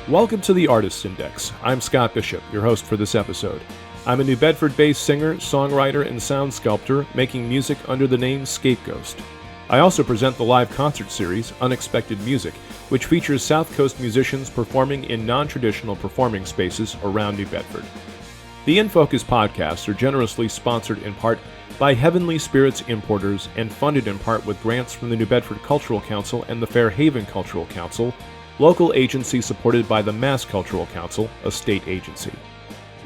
Welcome to the Artists Index. I'm Scott Bishop, your host for this episode. I'm a New Bedford-based singer, songwriter, and sound sculptor making music under the name Scapegoat. I also present the live concert series, Unexpected Music, which features South Coast musicians performing in non-traditional performing spaces around New Bedford. The In Focus podcasts are generously sponsored in part by Heavenly Spirits Importers and funded in part with grants from the New Bedford Cultural Council and the Fairhaven Cultural Council, local agency supported by the Mass Cultural Council, a state agency.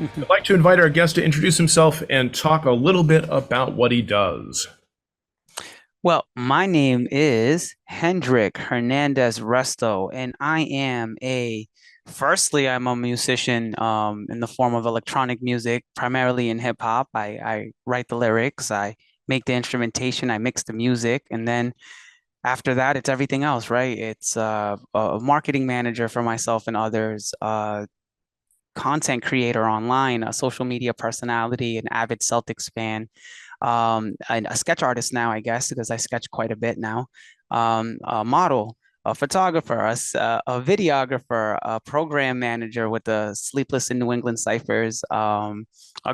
I'd like to invite our guest to introduce himself and talk a little bit about what he does. Well, my name is Hendrick Hernandez-Resto, and firstly, I'm a musician in the form of electronic music, primarily in hip hop. I write the lyrics, I make the instrumentation, I mix the music, and then after that, it's everything else, right? It's a marketing manager for myself and others, content creator online, a social media personality, an avid Celtics fan, and a sketch artist now, I guess, because I sketch quite a bit now, a model, a photographer, a videographer, a program manager with the Sleepless in New England ciphers, a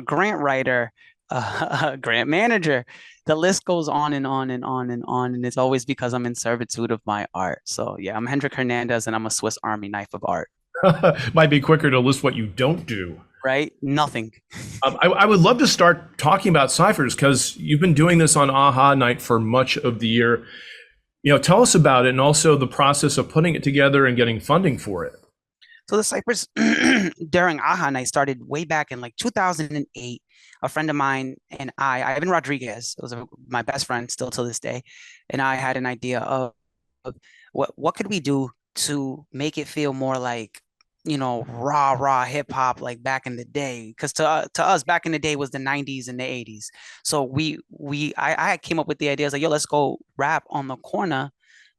grant writer, a grant manager. The list goes on and on and on and on, and it's always because I'm in servitude of my art. So yeah, I'm Hendrick Hernandez, and I'm a Swiss Army knife of art. Might be quicker to list what you don't do. Right? Nothing. I would love to start talking about ciphers because you've been doing this on AHA Night for much of the year. Tell us about it and also the process of putting it together and getting funding for it. So the ciphers during AHA Night started way back in like 2008. A friend of mine and Ivan Rodriguez, was my best friend still to this day, and I had an idea of what could we do to make it feel more like raw hip hop like back in the day, because to us back in the day was the 90s and the 80s. So I came up with the idea. I was like, yo, let's go rap on the corner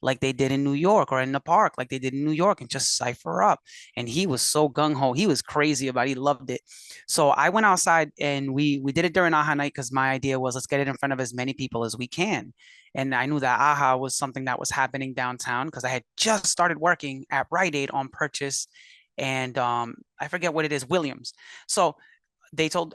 like they did in New York, or in the park like they did in New York, and just cipher up. And he was so gung-ho. He was crazy about it. He loved it. So I went outside and we did it during AHA Night, because my idea was, let's get it in front of as many people as we can. And I knew that AHA was something that was happening downtown, because I had just started working at Rite Aid on Purchase, and I forget what it is, Williams. So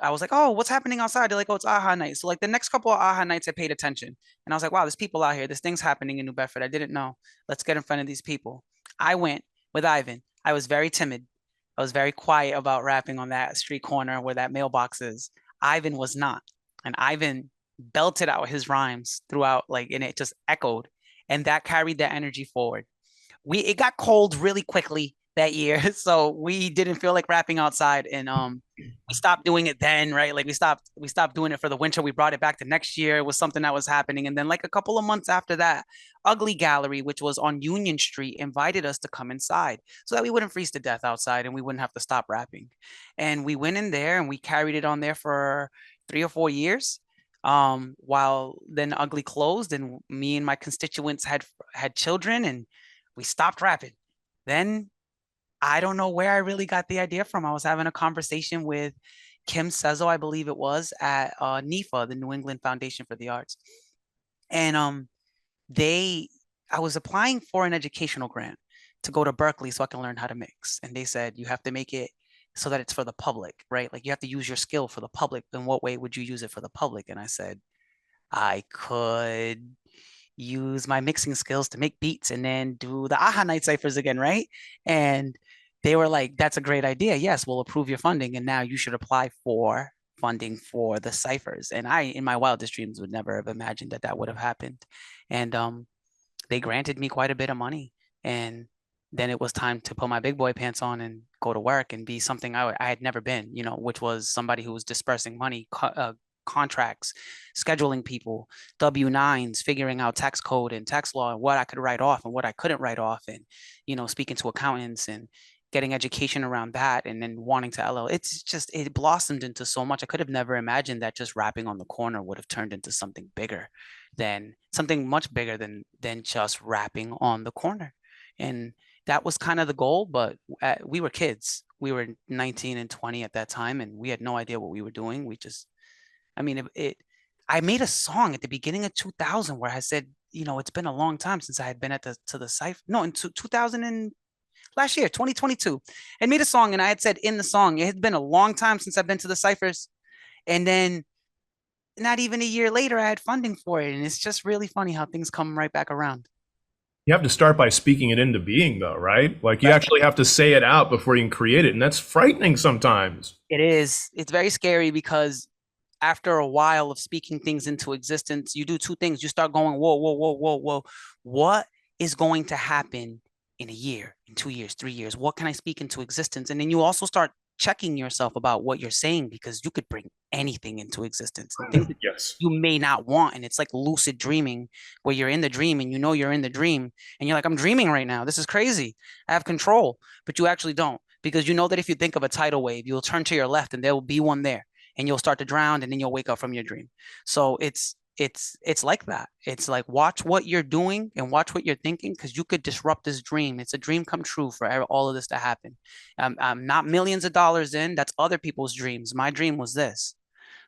I was like, oh, what's happening outside? They're like, oh, it's AHA Night. So like the next couple of AHA Nights, I paid attention, and I was like, wow, there's people out here. This thing's happening in New Bedford. I didn't know. Let's get in front of these people. I went with Ivan. I was very timid. I was very quiet about rapping on that street corner where that mailbox is. Ivan was not. And Ivan belted out his rhymes throughout, and it just echoed. And that carried that energy forward. It got cold really quickly that year, so we didn't feel like rapping outside, and we stopped doing it then, right? Like we stopped doing it for the winter. We brought it back to next year. It was something that was happening, and then like a couple of months after that, Ugly Gallery, which was on Union Street, invited us to come inside so that we wouldn't freeze to death outside and we wouldn't have to stop rapping. And we went in there and we carried it on there for 3 or 4 years, while then Ugly closed, and me and my constituents had children, and we stopped rapping. Then I don't know where I really got the idea from. I was having a conversation with Kim Sezo, I believe it was, at NEFA, the New England Foundation for the Arts. And I was applying for an educational grant to go to Berkeley so I can learn how to mix. And they said, you have to make it so that it's for the public, right? Like you have to use your skill for the public. In what way would you use it for the public? And I said, I could use my mixing skills to make beats and then do the AHA Night ciphers again, right? And they were like, that's a great idea. Yes, we'll approve your funding, and now you should apply for funding for the ciphers. And I, in my wildest dreams, would never have imagined that would have happened. And they granted me quite a bit of money. And then it was time to put my big boy pants on and go to work and be something I had never been, which was somebody who was dispersing money, contracts, scheduling people, W-9s, figuring out tax code and tax law and what I could write off and what I couldn't write off, and, speaking to accountants and getting education around that, and then wanting to it blossomed into so much. I could have never imagined that just rapping on the corner would have turned into something much bigger than just rapping on the corner. And that was kind of the goal, but we were kids. We were 19 and 20 at that time, and we had no idea what we were doing. I made a song at the beginning of 2000 where I said, it's been a long time since I had been to the cipher. No, in 2000 and last year, 2022, and made a song. And I had said in the song, it had been a long time since I've been to the ciphers. And then not even a year later, I had funding for it. And it's just really funny how things come right back around. You have to start by speaking it into being, though, right? Like you That's actually have to say it out before you can create it. And that's frightening sometimes. It is. It's very scary because after a while of speaking things into existence, you do two things. You start going, whoa, whoa, whoa, whoa, whoa. What is going to happen in a year, in 2 years, 3 years? What can I speak into existence? And then you also start checking yourself about what you're saying, because you could bring anything into existence, and things that Yes. you may not want. And it's like lucid dreaming, where you're in the dream and you know you're in the dream and you're like, I'm dreaming right now. This is crazy. I have control, but you actually don't, because you know that if you think of a tidal wave, you'll turn to your left and there will be one there, and you'll start to drown, and then you'll wake up from your dream. So it's like that. It's like, watch what you're doing and watch what you're thinking, because you could disrupt this dream. It's a dream come true for all of this to happen. I'm not millions of dollars in. That's other people's dreams. My dream was this.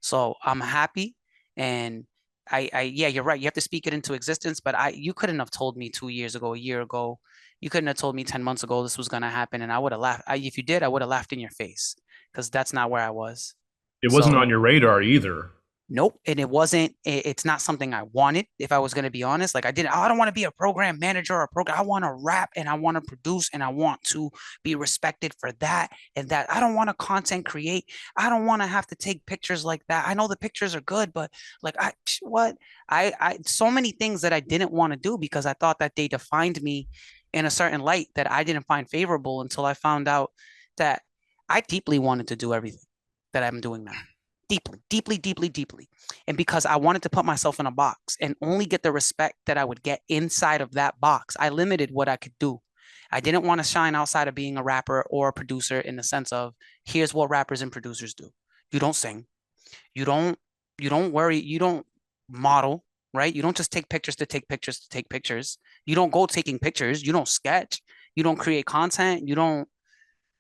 So I'm happy. And yeah, you're right. You have to speak it into existence, but you couldn't have told me 2 years ago, a year ago. You couldn't have told me 10 months ago this was going to happen. And I would have laughed. If you did, I would have laughed in your face, because that's not where I was. It wasn't So on your radar either. nope. And it's not something I wanted, if I was going to be honest. Like, I don't want to be a program manager or a program. I want to rap and I want to produce and I want to be respected for that and that. I don't want to content create. I don't want to have to take pictures like that. I know the pictures are good, but like, so many things that I didn't want to do, because I thought that they defined me in a certain light that I didn't find favorable, until I found out that I deeply wanted to do everything that I'm doing now. Deeply, deeply, deeply, deeply. And because I wanted to put myself in a box and only get the respect that I would get inside of that box, I limited what I could do. I didn't want to shine outside of being a rapper or a producer, in the sense of, here's what rappers and producers do. You don't sing. You don't worry. You don't model, right? You don't just take pictures to take pictures to take pictures. You don't go taking pictures. You don't sketch. You don't create content. You don't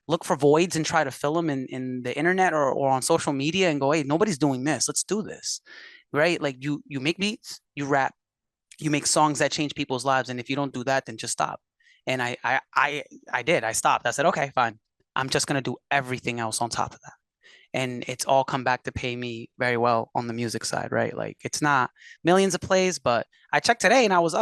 look for voids and try to fill them in the internet or on social media and go, hey, nobody's doing this. Let's do this. Right? Like, you make beats, you rap, you make songs that change people's lives. And if you don't do that, then just stop. And I did. I stopped. I said, okay, fine. I'm just going to do everything else on top of that. And it's all come back to pay me very well on the music side, right? Like, it's not millions of plays, but I checked today and I was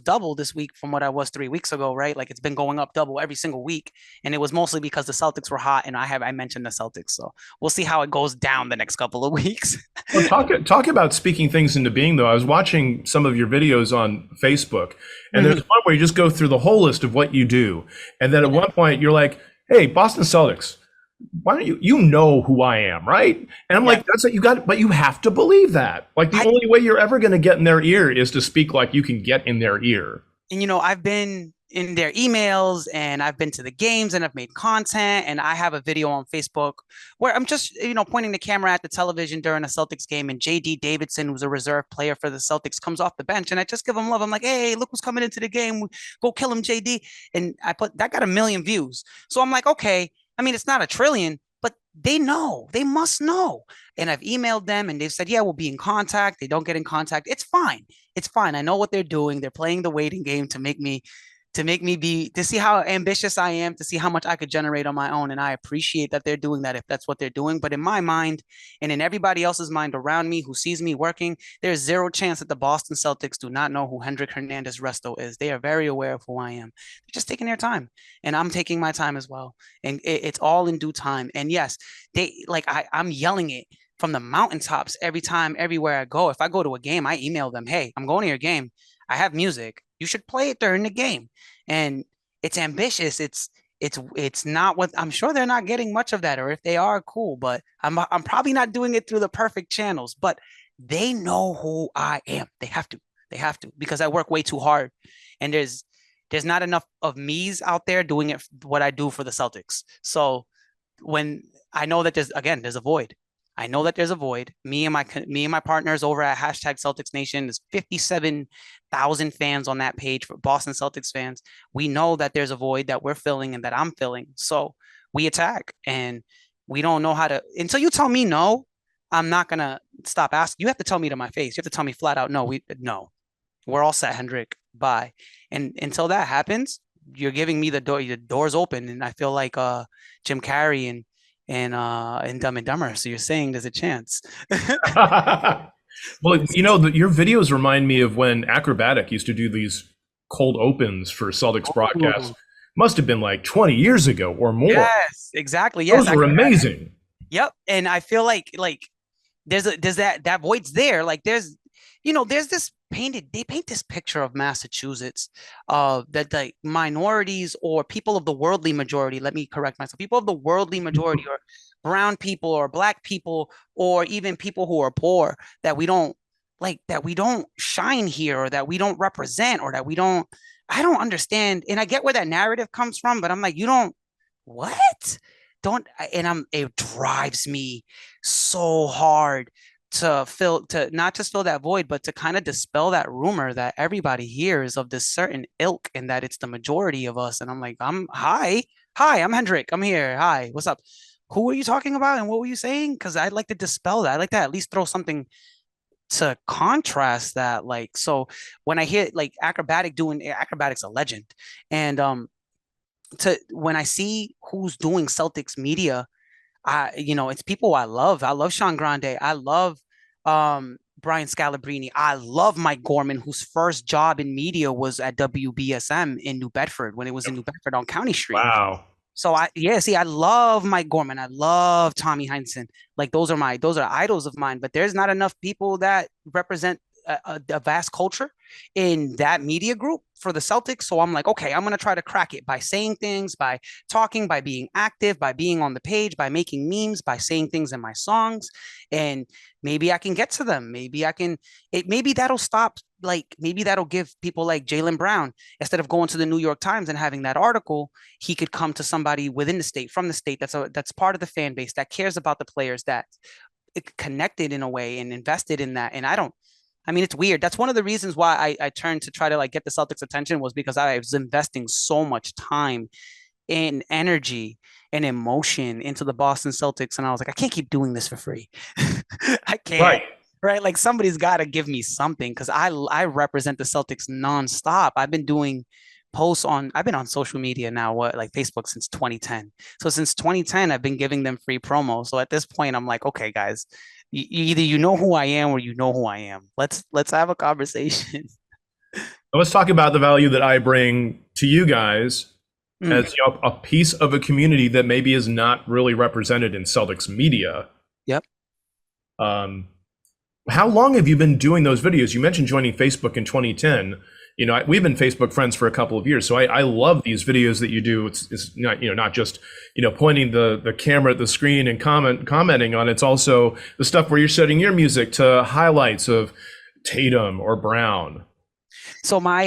double this week from what I was 3 weeks ago, right? Like, it's been going up double every single week. And it was mostly because the Celtics were hot, and I mentioned the Celtics. So we'll see how it goes down the next couple of weeks. Well, talk about speaking things into being, though. I was watching some of your videos on Facebook, and there's one where you just go through the whole list of what you do. And then at one point you're like, hey, Boston Celtics, why don't you know who I am, right? And I'm like, that's what you got, but you have to believe that. Like, the only way you're ever going to get in their ear is to speak like you can get in their ear. And I've been in their emails, and I've been to the games, and I've made content, and I have a video on Facebook where I'm just pointing the camera at the television during a Celtics game, and JD Davidson, who's a reserve player for the Celtics, comes off the bench, and I just give him love. I'm like, hey, look who's coming into the game, go kill him, JD. And that got 1 million views. So I'm like, okay, I mean, it's not a trillion, but they must know. And I've emailed them, and they've said, yeah, we'll be in contact. They don't get in contact. It's fine. I know what they're doing. They're playing the waiting game to see how ambitious I am, to see how much I could generate on my own. And I appreciate that they're doing that, if that's what they're doing. But in my mind, and in everybody else's mind around me who sees me working, there's zero chance that the Boston Celtics do not know who Hendrick Hernandez-Resto is. They are very aware of who I am. They're just taking their time, and I'm taking my time as well. And it's all in due time. And yes, I'm yelling it from the mountaintops every time, everywhere I go. If I go to a game, I email them, hey, I'm going to your game. I have music. You should play it during the game. And it's ambitious. It's not what I'm sure they're not getting much of that, or if they are, cool, but I'm probably not doing it through the perfect channels, but they know who I am. They have to, because I work way too hard, and there's not enough of me's out there doing it, what I do for the Celtics. So when I know that there's a void, I know that there's a void. Me and my partners over at #CelticsNation, there's 57,000 fans on that page for Boston Celtics fans. We know that there's a void that we're filling and that I'm filling. So we attack, and we don't know how to, until you tell me no, I'm not going to stop asking. You have to tell me to my face. You have to tell me flat out, no, we're all set, Hendrick. Bye. And until that happens, you're giving me the doors open, and I feel like Jim Carrey and Dumb and Dumber. So you're saying there's a chance. Well, your videos remind me of when Acrobatic used to do these cold opens for Celtics broadcasts. Ooh. Must have been like 20 years ago or more. Yes, exactly. Yes, Those were amazing. Yep. And I feel like there's that void's there. Like there's this they paint this picture of Massachusetts, that the minorities or people of the worldly majority, let me correct myself, people of the worldly majority, or brown people or black people, or even people who are poor, that we don't shine here, or that we don't represent, or that we don't, I don't understand. And I get where that narrative comes from, but I'm like, you don't, what? Don't, and it drives me so hard to not just fill that void, but to kind of dispel that rumor that everybody here is of this certain ilk, and that it's the majority of us. And I'm like, hi, I'm Hendrick. I'm here. Hi, what's up? Who are you talking about? And what were you saying? Because I'd like to dispel that. I'd like to at least throw something to contrast that. Like, so when I hear like Acrobatic's a legend. And when I see who's doing Celtics media, it's people I love. I love Sean Grande. I love Brian Scalabrine. I love Mike Gorman, whose first job in media was at WBSM in New Bedford, when it was in New Bedford on County Street. Wow. So I love Mike Gorman. I love Tommy Heinsohn. Like those are idols of mine. But there's not enough people that represent a vast culture in that media group for the Celtics. So I'm like, okay, I'm going to try to crack it by saying things, by talking, by being active, by being on the page, by making memes, by saying things in my songs. And maybe I can get to them. Maybe that'll stop. Like maybe that'll give people like Jaylen Brown, instead of going to the New York Times and having that article, he could come to somebody within the state, from the state, that's part of the fan base, that cares about the players, that connected in a way and invested in that. And it's weird. That's one of the reasons why I turned to try to like get the Celtics attention, was because I was investing so much time and energy and emotion into the Boston Celtics. And I was like, I can't keep doing this for free. I can't. Right. Like somebody's got to give me something, because I represent the Celtics nonstop. I've been on social media now, like Facebook, since 2010. So since 2010, I've been giving them free promo. So at this point, I'm like, okay, guys, either you know who I am or you know who I am. Let's have a conversation. Let's talk about the value that I bring to you guys as a piece of a community that maybe is not really represented in Celtics media. Yep. How long have you been doing those videos? You mentioned joining Facebook in 2010. We've been Facebook friends for a couple of years, so I love these videos that you do. It's not not just pointing the camera at the screen and commenting on it. It's also the stuff where you're setting your music to highlights of Tatum or Brown. So my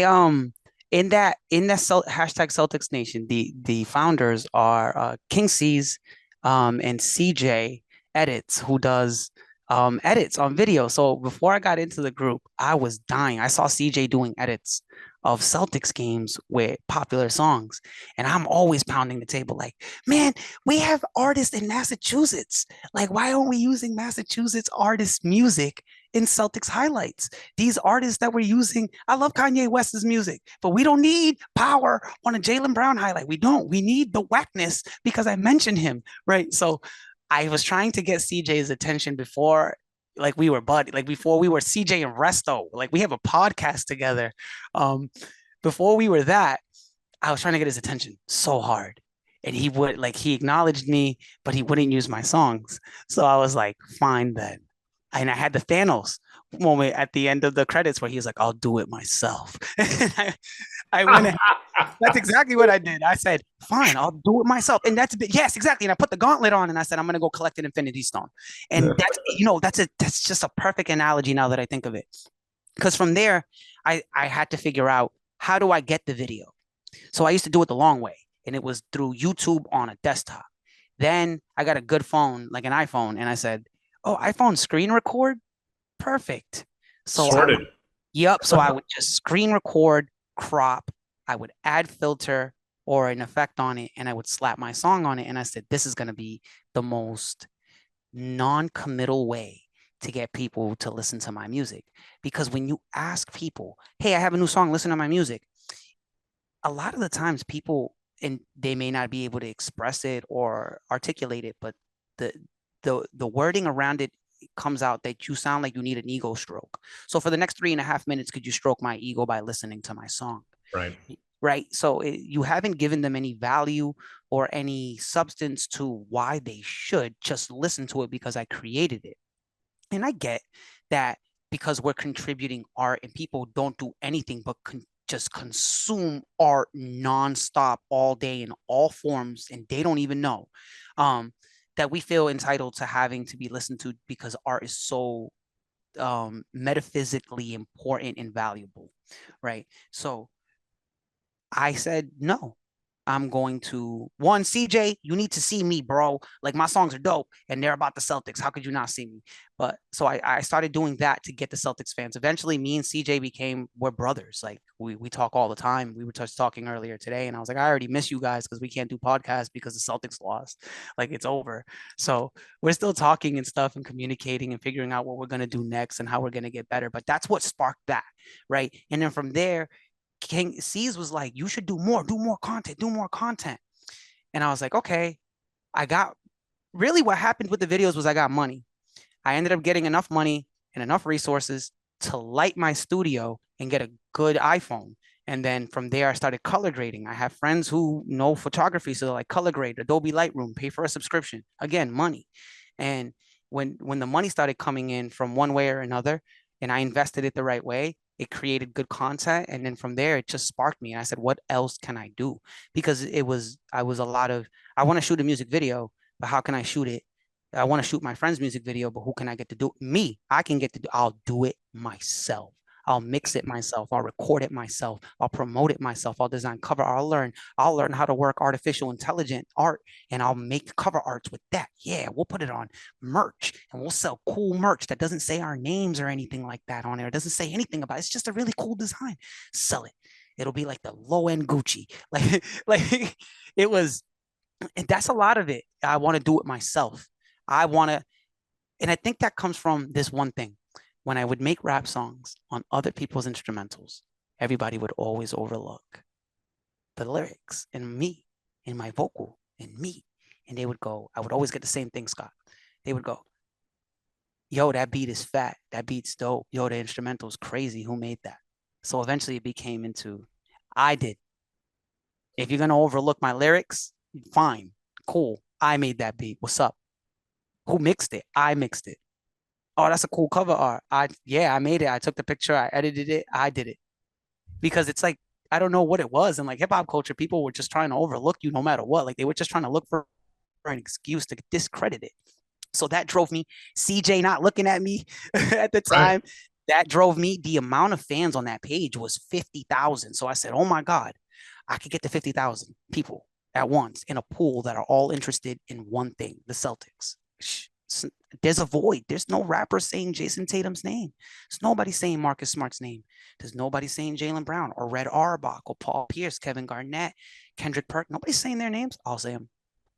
in that hashtag Celtics Nation, the founders are King C's and CJ Edits, who does edits on video. So before I got into the group, I was dying. I saw CJ doing edits of Celtics games with popular songs, and I'm always pounding the table like, man, we have artists in Massachusetts. Like, why aren't we using Massachusetts artists' music in Celtics highlights? These artists that we're using, I love Kanye West's music, but we don't need power on a Jaylen Brown highlight. We need the whackness because I mentioned him, right? So I was trying to get CJ's attention before, like we were buddy, like before we were CJ and Resto, like we have a podcast together. Before we were that, I was trying to get his attention so hard, and he acknowledged me, but he wouldn't use my songs. So I was like, fine then. And I had the Thanos moment at the end of the credits where he was like, I'll do it myself. I went that's exactly what I did. I said, fine, I'll do it myself. And yes, exactly. And I put the gauntlet on and I said, I'm going to go collect an Infinity Stone. And that's just a perfect analogy now that I think of it. Because from there, I had to figure out, how do I get the video? So I used to do it the long way, and it was through YouTube on a desktop. Then I got a good phone, like an iPhone, and I said, oh, iPhone screen record? Perfect. So so I would just screen record, crop, I would add filter or an effect on it, and I would slap my song on it. And I said, this is going to be the most non-committal way to get people to listen to my music. Because when you ask people, hey, I have a new song, listen to my music, a lot of the times people, and they may not be able to express it or articulate it, but the the wording around it comes out that you sound like you need an ego stroke. So for the next 3.5 minutes, could you stroke my ego by listening to my song? Right. Right. So you haven't given them any value or any substance to why they should just listen to it because I created it. And I get that because we're contributing art and people don't do anything but just consume art nonstop all day in all forms, and they don't even know, that we feel entitled to having to be listened to because art is so metaphysically important and valuable, right? So I said, no, I'm going to one, CJ, you need to see me, bro. Like my songs are dope and they're about the Celtics. How could you not see me? But so I started doing that to get the Celtics fans. Eventually, me and CJ we're brothers. Like we talk all the time. We were just talking earlier today, and I was like, I already miss you guys because we can't do podcasts because the Celtics lost. Like it's over. So we're still talking and stuff and communicating and figuring out what we're gonna do next and how we're gonna get better. But that's what sparked that, right? And then from there, King C's was like, you should do more content, do more content. And I was like, okay. I got Really what happened with the videos was I got money. I ended up getting enough money and enough resources to light my studio and get a good iPhone. And then from there, I started color grading. I have friends who know photography, so they're like, color grade, Adobe Lightroom, pay for a subscription. Again, money. And when the money started coming in from one way or another, and I invested it the right way, it created good content. And then from there, it just sparked me. And I said, what else can I do? Because I was a lot of, I want to shoot a music video, but how can I shoot it? I want to shoot my friend's music video, but who can I get to do it? Me? I can get to do, I'll do it myself. I'll mix it myself. I'll record it myself. I'll promote it myself. I'll design cover. I'll learn how to work artificial intelligent art, and I'll make cover arts with that. Yeah, we'll put it on merch and we'll sell cool merch that doesn't say our names or anything like that on there. It doesn't say anything about it. It's just a really cool design. Sell it. It'll be like the low end Gucci. Like it was, and that's a lot of it. I want to do it myself. I want to, and I think that comes from this one thing. When I would make rap songs on other people's instrumentals, everybody would always overlook the lyrics and me and my vocal and me. And they would go, I would always get the same thing, Scott. They would go, yo, that beat is fat. That beat's dope. Yo, the instrumental is crazy. Who made that? So eventually it became into, I did. If you're going to overlook my lyrics, fine, cool. I made that beat. What's up? Who mixed it? I mixed it. Oh, that's a cool cover art. I made it. I took the picture, I edited it, I did it. Because it's like, I don't know what it was. And like hip hop culture, people were just trying to overlook you no matter what. Like they were just trying to look for an excuse to discredit it. So that drove me, CJ not looking at me at the time. Right. That drove me. The amount of fans on that page was 50,000. So I said, oh my God, I could get to 50,000 people at once in a pool that are all interested in one thing, the Celtics. There's a void. There's no rapper saying Jason Tatum's name. There's nobody saying Marcus Smart's name. There's nobody saying Jaylen Brown or Red Auerbach or Paul Pierce, Kevin Garnett, Kendrick Perk. Nobody's saying their names. I'll say them.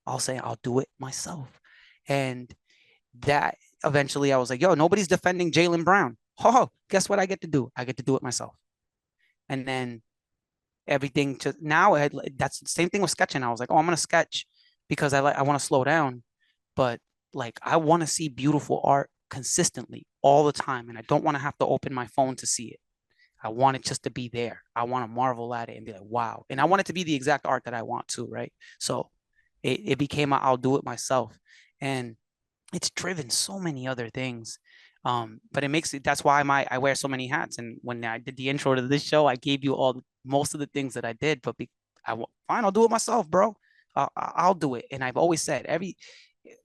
I'll do it myself. And that eventually I was like, yo, nobody's defending Jaylen Brown. Oh, guess what I get to do? I get to do it myself. And then everything to now, that's the same thing with sketching. I was like, oh, I'm going to sketch because I want to slow down. But like, I want to see beautiful art consistently all the time. And I don't want to have to open my phone to see it. I want it just to be there. I want to marvel at it and be like, wow. And I want it to be the exact art that I want to, right? So it became I'll do it myself. And it's driven so many other things. But it makes it, that's why I wear so many hats. And when I did the intro to this show, I gave you most of the things that I did, but fine, I'll do it myself, bro. I'll do it. And I've always said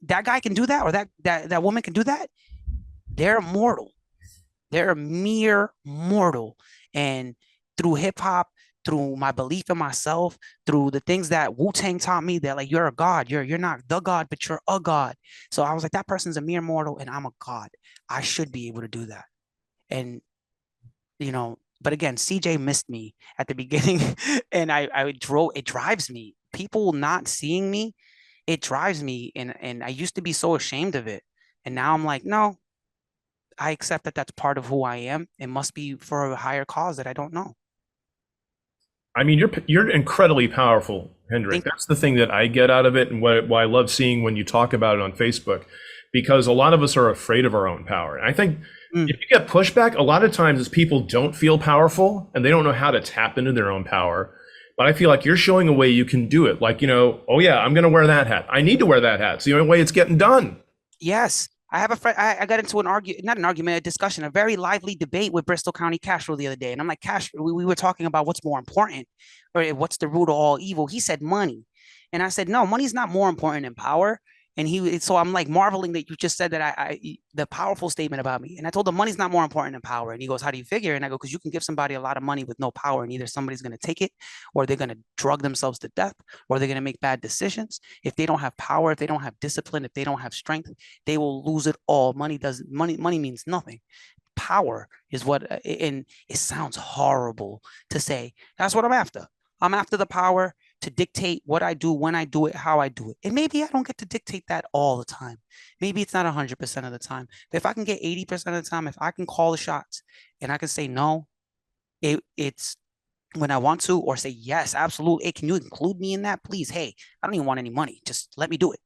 that guy can do that, or that woman can do that. They're mortal. They're a mere mortal. And through hip hop, through my belief in myself, through the things that Wu-Tang taught me, that like, you're a god. You're not the god, but you're a god. So I was like, that person's a mere mortal and I'm a god. I should be able to do that. And, but again, CJ missed me at the beginning and it drives me. People not seeing me, it drives me. And I used to be so ashamed of it. And now I'm like, no, I accept that that's part of who I am. It must be for a higher cause that I don't know. I mean, you're incredibly powerful, Hendrick. Thank That's the thing that I get out of it, and why I love seeing when you talk about it on Facebook, because a lot of us are afraid of our own power. And I think you. if you get pushback, a lot of times is people don't feel powerful and they don't know how to tap into their own power. But I feel like you're showing a way you can do it. Like, oh yeah, I'm going to wear that hat. I need to wear that hat. It's the only way it's getting done. Yes. I have a friend. I got into not an argument, a discussion, a very lively debate with Bristol County Castro the other day. And I'm like, Cash, we were talking about what's more important or what's the root of all evil. He said money. And I said, no, money's not more important than power. And so I'm like marveling that you just said that the powerful statement about me. And I told him money's not more important than power. And he goes, how do you figure? And I go, because you can give somebody a lot of money with no power, and either somebody's going to take it, or they're going to drug themselves to death, or they're going to make bad decisions. If they don't have power, if they don't have discipline, if they don't have strength, they will lose it all. Money means nothing. Power is what, and it sounds horrible to say. That's what I'm after. I'm after the power to dictate what I do, when I do it, how I do it. And maybe I don't get to dictate that all the time. Maybe it's not 100% of the time. But if I can get 80% of the time, if I can call the shots and I can say no, it's when I want to, or say yes, absolutely. Hey, can you include me in that, please? Hey, I don't even want any money. Just let me do it.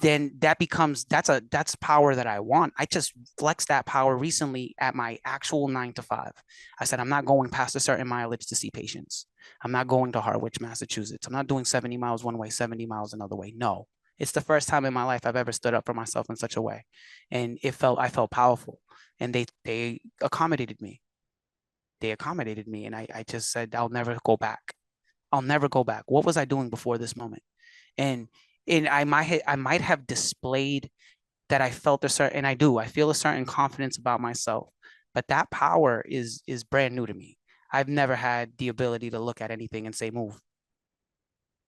Then that's power that I want. I just flexed that power recently at my actual 9 to 5. I said, I'm not going past a certain mileage to see patients. I'm not going to Harwich, Massachusetts. I'm not doing 70 miles one way, 70 miles another way. No, it's the first time in my life I've ever stood up for myself in such a way. And I felt powerful, and they accommodated me. They accommodated me. And I just said, I'll never go back. I'll never go back. What was I doing before this moment? And I might have displayed that I felt a certain, and I feel a certain confidence about myself, but that power is brand new to me. I've never had the ability to look at anything and say, move.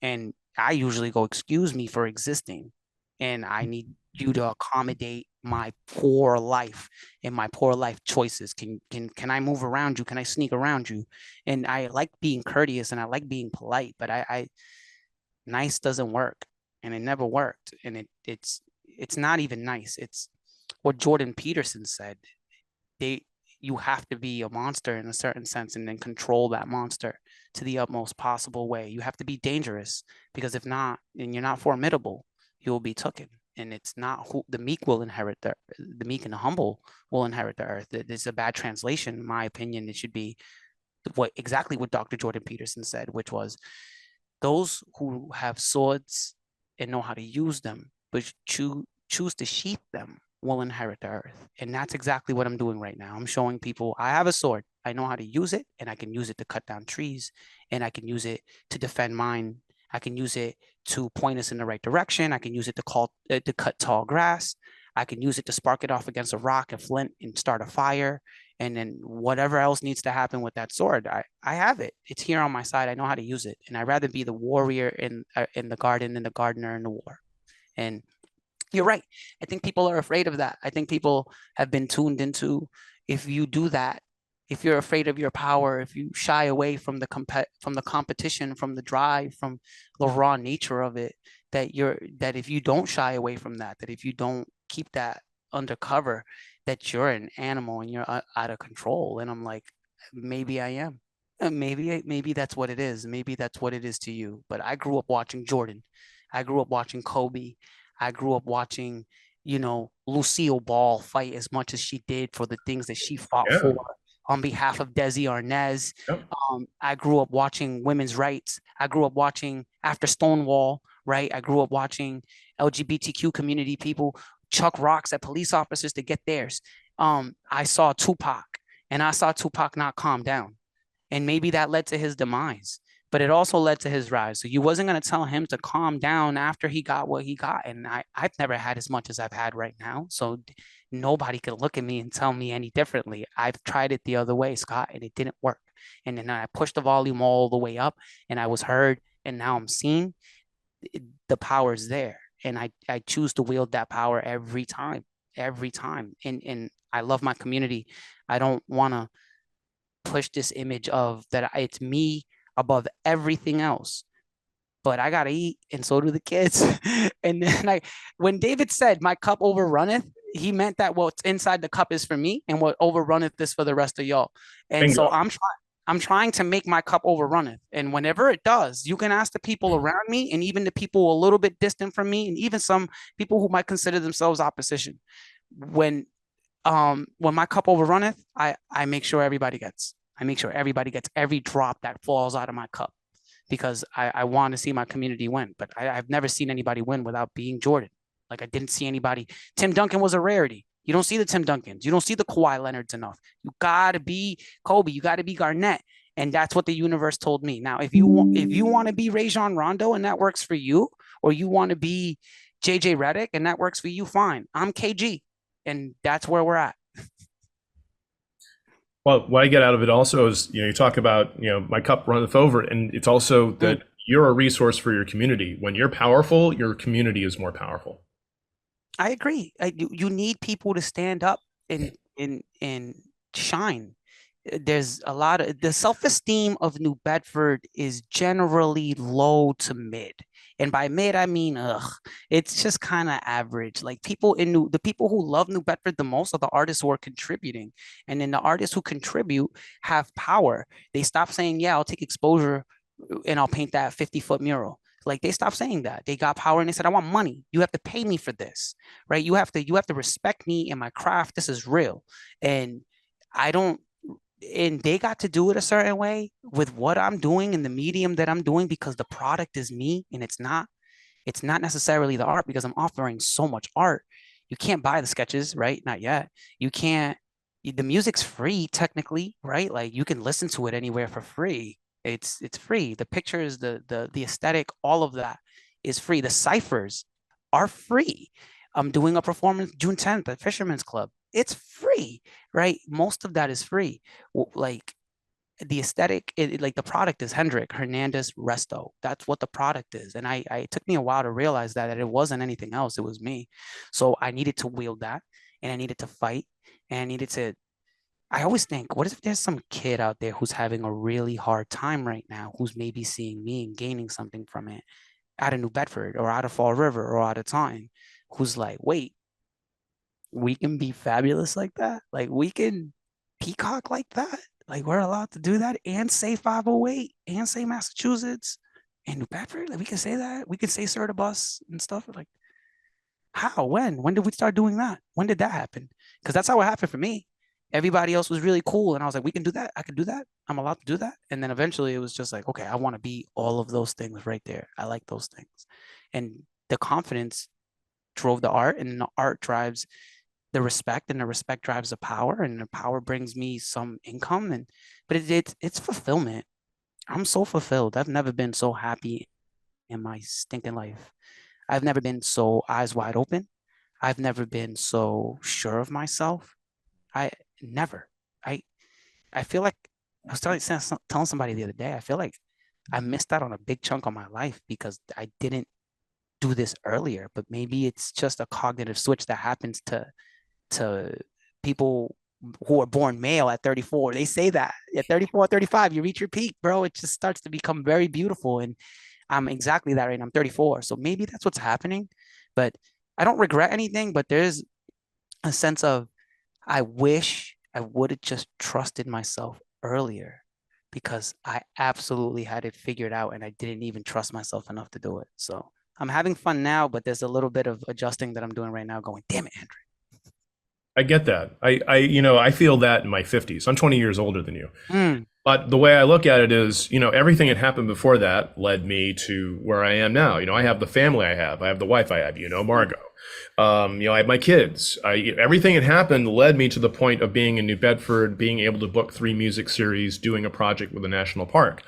And I usually go, excuse me for existing. And I need you to accommodate my poor life and my poor life choices. Can I move around you? Can I sneak around you? And I like being courteous and I like being polite, but nice doesn't work. And it never worked. And it's not even nice. It's what Jordan Peterson said. You have to be a monster in a certain sense and then control that monster to the utmost possible way. You have to be dangerous, because if not, and you're not formidable, you will be taken. And it's not who the meek will inherit the meek and the humble will inherit the earth. It's a bad translation, in my opinion. It should be exactly what Dr. Jordan Peterson said, which was those who have swords and know how to use them, but choose to sheath them, will inherit the earth. And that's exactly what I'm doing right now. I'm showing people I have a sword. I know how to use it, and I can use it to cut down trees, and I can use it to defend mine. I can use it to point us in the right direction. I can use it to cut tall grass. I can use it to spark it off against a rock, a flint, and start a fire. And then whatever else needs to happen with that sword, I have it. It's here on my side. I know how to use it. And I'd rather be the warrior in the garden than the gardener in the war. And you're right. I think people are afraid of that. I think people have been tuned into, if you do that, if you're afraid of your power, if you shy away from the competition, from the drive, from the raw nature of it, that if you don't shy away from that if you don't keep that undercover, that you're an animal and you're out of control. And I'm like, maybe I am. Maybe that's what it is. Maybe that's what it is to you. But I grew up watching Jordan. I grew up watching Kobe. I grew up watching, Lucille Ball fight as much as she did for the things that she fought for on behalf of Desi Arnaz. Yep. I grew up watching women's rights. I grew up watching after Stonewall, right? I grew up watching LGBTQ community people chuck rocks at police officers to get theirs. I saw Tupac, and I saw Tupac not calm down. And maybe that led to his demise, but it also led to his rise. So you wasn't going to tell him to calm down after he got what he got. And I've never had as much as I've had right now. So nobody can look at me and tell me any differently. I've tried it the other way, Scott, and it didn't work. And then I pushed the volume all the way up, and I was heard, and now I'm seen. The power's there. And I choose to wield that power every time. And I love my community. I don't want to push this image of that it's me above everything else, but I gotta eat, and so do the kids. And then when David said my cup overrunneth, he meant that what's inside the cup is for me, and what overrunneth is for the rest of y'all. And Bingo. so I'm trying to make my cup overrunneth. And whenever it does, you can ask the people around me and even the people a little bit distant from me, and even some people who might consider themselves opposition. When my cup overrunneth, I make sure everybody gets every drop that falls out of my cup, because I want to see my community win. But I've never seen anybody win without being Jordan. Like, I didn't see anybody. Tim Duncan was a rarity. You don't see the Tim Duncans. You don't see the Kawhi Leonards enough. You gotta be Kobe. You gotta be Garnett. And that's what the universe told me. Now, if you want to be Rajon Rondo and that works for you, or you want to be JJ Redick and that works for you, fine. I'm KG, and that's where we're at. Well, what I get out of it also is, you talk about, my cup runneth over, and it's also that you're a resource for your community. When you're powerful, your community is more powerful. I agree. You need people to stand up and shine. There's a lot of the self-esteem of New Bedford is generally low to mid. And by mid, I mean, it's just kind of average. Like, the people who love New Bedford the most are the artists who are contributing. And then the artists who contribute have power. They stop saying, yeah, I'll take exposure and I'll paint that 50-foot mural. Like, they stopped saying that. They got power and they said, I want money. You have to pay me for this, right? You have to respect me and my craft. This is real. And they got to do it a certain way with what I'm doing and the medium that I'm doing, because the product is me, and it's not necessarily the art, because I'm offering so much art. You can't buy the sketches, right? Not yet. You can't, the music's free technically, right? Like, you can listen to it anywhere for free. It's free. The pictures, the aesthetic, all of that is free. The ciphers are free. I'm doing a performance June 10th at Fisherman's Club. It's free, right? Most of that is free. Like, the aesthetic, like, the product is Hendrick Hernandez-Resto. That's what the product is. And it took me a while to realize that it wasn't anything else. It was me. So I needed to wield that, and I needed to fight, and I always think, what if there's some kid out there who's having a really hard time right now, who's maybe seeing me and gaining something from it, out of New Bedford or out of Fall River or out of Taunton, who's like, wait, we can be fabulous like that? Like, we can peacock like that? Like, we're allowed to do that and say 508 and say Massachusetts and New Bedford? Like, we can say that? We can say Sir the Bus and stuff? Like, how? When did we start doing that? When did that happen? Because that's how it happened for me. Everybody else was really cool, and I was like, we can do that. I can do that. I'm allowed to do that. And then eventually it was just like, okay, I want to be all of those things right there. I like those things. And the confidence drove the art, and the art drives the respect, and the respect drives the power, and the power brings me some income. But it's fulfillment. I'm so fulfilled. I've never been so happy in my stinking life. I've never been so eyes wide open. I've never been so sure of myself. Never. I feel like I was telling somebody the other day, I feel like I missed out on a big chunk of my life because I didn't do this earlier. But maybe it's just a cognitive switch that happens to people who are born male at 34. They say that at 34, 35, you reach your peak, bro. It just starts to become very beautiful. And I'm exactly that right now. I'm 34. So maybe that's what's happening. But I don't regret anything, but there's a sense of, I wish I would have just trusted myself earlier, because I absolutely had it figured out and I didn't even trust myself enough to do it. So I'm having fun now, but there's a little bit of adjusting that I'm doing right now, going, damn it, Andrew. I get that. I feel that in my 50s. I'm 20 years older than you. But the way I look at it is, everything that happened before that led me to where I am now. I have the family I have the wife I have, Margot. I have my kids. Everything that happened led me to the point of being in New Bedford, being able to book 3 music series, doing a project with a national park.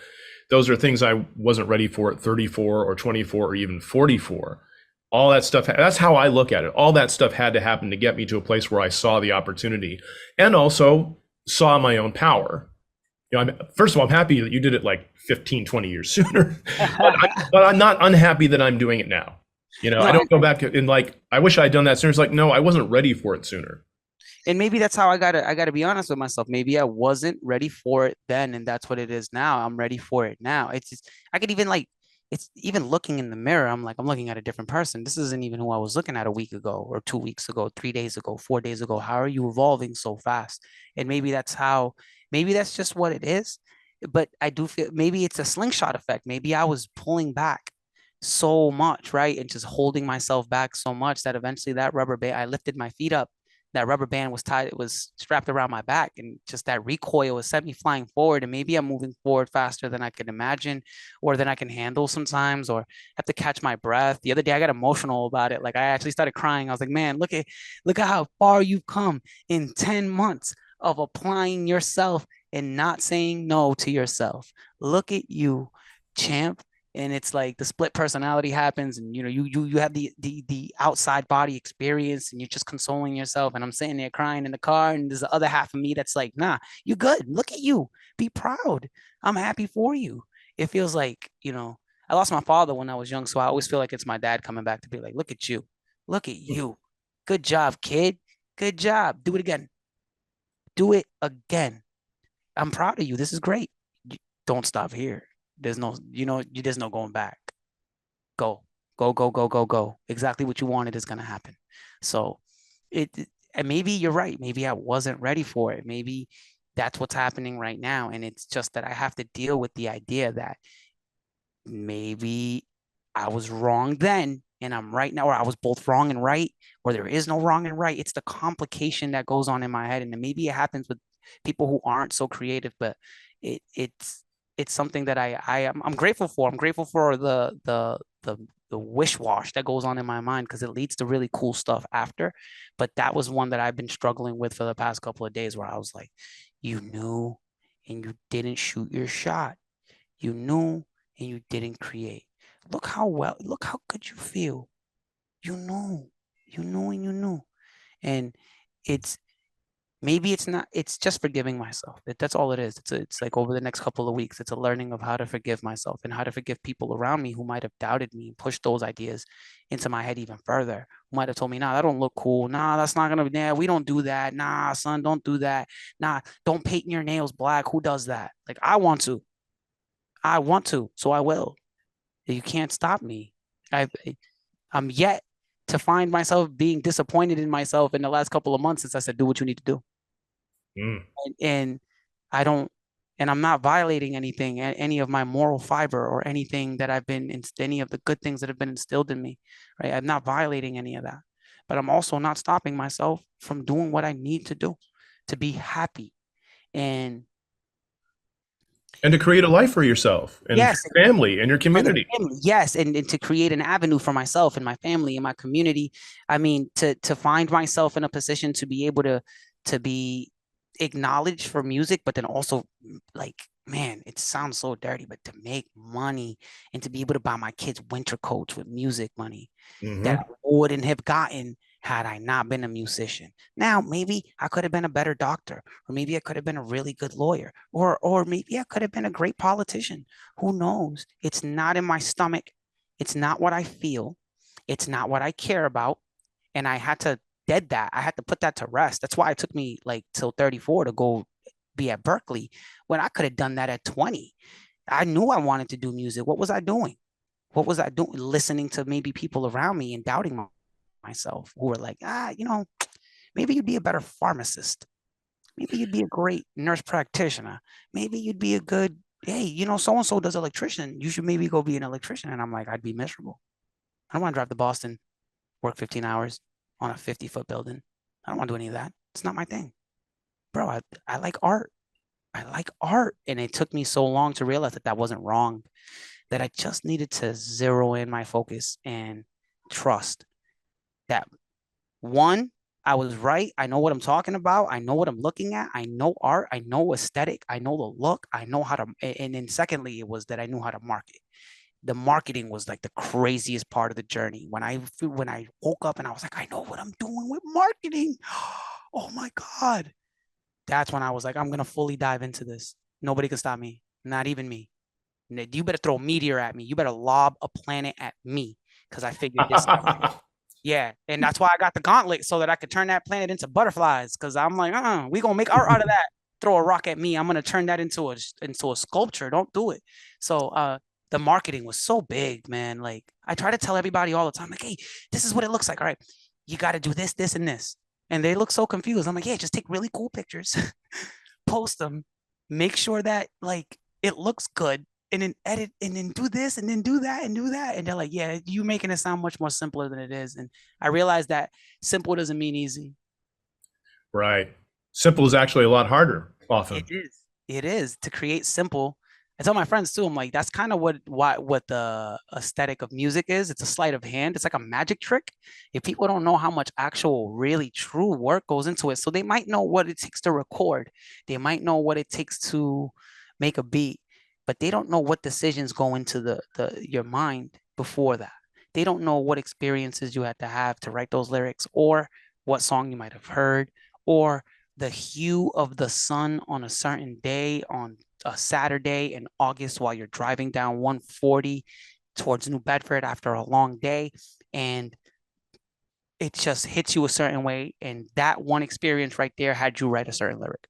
Those are things I wasn't ready for at 34 or 24 or even 44. All that stuff, that's how I look at it. All that stuff had to happen to get me to a place where I saw the opportunity and also saw my own power. First of all, I'm happy that you did it like 15, 20 years sooner, but I'm not unhappy that I'm doing it now. I don't go back and I wish I had done that sooner. It's like, no, I wasn't ready for it sooner. And maybe that's how I gotta be honest with myself. Maybe I wasn't ready for it then, and that's what it is now. I'm ready for it now. It's just, I could even it's even looking in the mirror, I'm looking at a different person. This isn't even who I was looking at a week ago or 2 weeks ago, 3 days ago, 4 days ago. How are you evolving so fast? And maybe that's just what it is. but I do feel maybe it's a slingshot effect. Maybe I was pulling back so much, right? And just holding myself back so much that eventually that rubber band, I lifted my feet up. That rubber band was tied, it was strapped around my back, and just that recoil was sent me flying forward. And maybe I'm moving forward faster than I could imagine or than I can handle sometimes, or have to catch my breath. The other day I got emotional about it. Like I actually started crying. I was like, man, look at how far you've come in 10 months of applying yourself and not saying no to yourself. Look at you, champ. And it's like the split personality happens, and you have the outside body experience, and you're just consoling yourself. And I'm sitting there crying in the car, and there's the other half of me that's like, nah, you good. Look at you. Be proud. I'm happy for you. It feels like, I lost my father when I was young, so I always feel like it's my dad coming back to be like, look at you. Look at you. Good job, kid. Good job. Do it again. Do it again. I'm proud of you. This is great. Don't stop here. There's no, there's no going back. Go, go, go, go, go, go. Exactly what you wanted is going to happen. So and maybe you're right. Maybe I wasn't ready for it. Maybe that's what's happening right now. And it's just that I have to deal with the idea that maybe I was wrong then and I'm right now, or I was both wrong and right, or there is no wrong and right. It's the complication that goes on in my head. And maybe it happens with people who aren't so creative, but it's something that I'm grateful for. I'm grateful for the wish wash that goes on in my mind, because it leads to really cool stuff after. But that was one that I've been struggling with for the past couple of days, where I was like, you knew and you didn't shoot your shot. You knew and you didn't create. Look how good you feel. You knew and you knew. And it's maybe it's not, it's just forgiving myself. That's all it is. It's like over the next couple of weeks, it's a learning of how to forgive myself and how to forgive people around me who might have doubted me and pushed those ideas into my head even further. Who might have told me, nah, that don't look cool. Nah, that's not gonna be, nah, we don't do that. Nah, son, don't do that. Nah, don't paint your nails black. Who does that? Like, I want to, so I will. You can't stop me. I I'm yet to find myself being disappointed in myself in the last couple of months since I said, do what you need to do. Mm. And I don't, and I'm not violating anything, any of my moral fiber or anything that any of the good things that have been instilled in me, right? I'm not violating any of that, but I'm also not stopping myself from doing what I need to do to be happy. And And to create a life for yourself and for yes, your family and your community. yes, and to create an avenue for myself and my family and my community. I mean, to find myself in a position to be able to be acknowledged for music, but then also, like, man, it sounds so dirty, but to make money and to be able to buy my kids winter coats with music money that Mm-hmm. I wouldn't have gotten had I not been a musician. Now, maybe I could have been a better doctor, or maybe I could have been a really good lawyer, or maybe I could have been a great politician. Who knows? It's not in my stomach. It's not what I feel. It's not what I care about. And I had to dead that. I had to put that to rest. That's why it took me like till 34 to go be at Berkeley, when I could have done that at 20. I knew I wanted to do music. What was I doing? What was I doing? Listening to maybe people around me and doubting myself, who were like, maybe you'd be a better pharmacist. Maybe you'd be a great nurse practitioner. Maybe you'd be a good, hey, so and so does electrician. You should maybe go be an electrician. And I'm like, I'd be miserable. I don't want to drive to Boston, work 15 hours on a 50-foot building. I don't want to do any of that. It's not my thing. Bro, I like art. I like art. And it took me so long to realize that wasn't wrong, that I just needed to zero in my focus and trust that, one, I was right. I know what I'm talking about. I know what I'm looking at. I know art. I know aesthetic. I know the look. I know how to, and then secondly, it was that I knew how to market. The marketing was like the craziest part of the journey. When I woke up and I was like, I know what I'm doing with marketing. Oh my God. That's when I was like, I'm going to fully dive into this. Nobody can stop me. Not even me. You better throw a meteor at me. You better lob a planet at me, because I figured this out. Yeah, and that's why I got the gauntlet, so that I could turn that planet into butterflies. Because I'm like, we gonna make art out of that. Throw a rock at me, I'm gonna turn that into a sculpture. Don't do it. So the marketing was so big, man. Like, I try to tell everybody all the time, like, hey, this is what it looks like. All right, you got to do this, this, and this, and they look so confused. I'm like, yeah, just take really cool pictures, post them, make sure that, like, it looks good, and then edit and then do this and then do that and do that. And they're like, yeah, you making it sound much more simpler than it is. And I realized that simple doesn't mean easy. Right. Simple is actually a lot harder It often. is. It is to create simple. I tell my friends too. I'm like, that's kind of what the aesthetic of music is. It's a sleight of hand. It's like a magic trick. If people don't know how much actual, really true work goes into it, so they might know what it takes to record. They might know what it takes to make a beat, but they don't know what decisions go into the your mind before that. They don't know what experiences you had to have to write those lyrics, or what song you might have heard, or the hue of the sun on a certain day on a Saturday in August while you're driving down 140 towards New Bedford after a long day, and it just hits you a certain way, and that one experience right there had you write a certain lyric.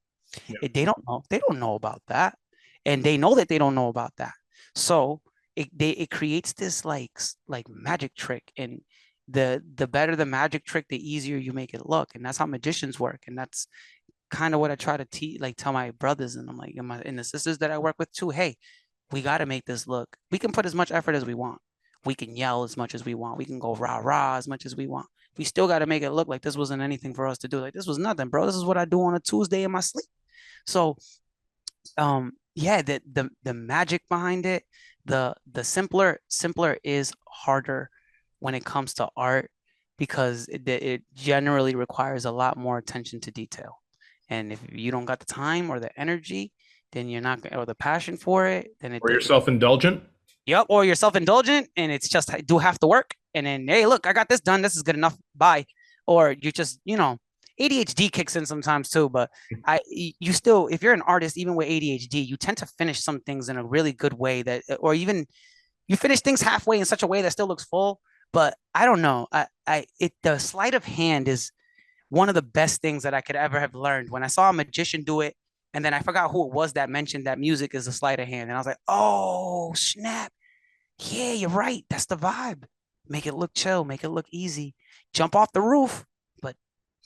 Yeah. They don't know about that, and they know that they don't know about that. So it creates this like magic trick, and the better the magic trick, the easier you make it look, and that's how magicians work. And that's kind of what I try to tell my brothers, and I'm like, and the sisters that I work with too. Hey, we got to make this look. We can put as much effort as we want. We can yell as much as we want. We can go rah rah as much as we want. We still got to make it look like this wasn't anything for us to do. Like this was nothing, bro. This is what I do on a Tuesday in my sleep. So, yeah, the magic behind it, the simpler is harder when it comes to art, because it generally requires a lot more attention to detail. And if you don't got the time or the energy, then you're not, or the passion for it, then Or you're self-indulgent. yep, or you're self-indulgent and it's just do half the work. And then, hey, look, I got this done. This is good enough. Bye. Or you just, ADHD kicks in sometimes too. But you still, if you're an artist, even with ADHD, you tend to finish some things in a really good way, or even you finish things halfway in such a way that still looks full. But I don't know. The sleight of hand is one of the best things that I could ever have learned. When I saw a magician do it, and then I forgot who it was that mentioned that music is a sleight of hand, and I was like, oh snap, yeah, you're right. That's the vibe. Make it look chill, make it look easy. Jump off the roof, but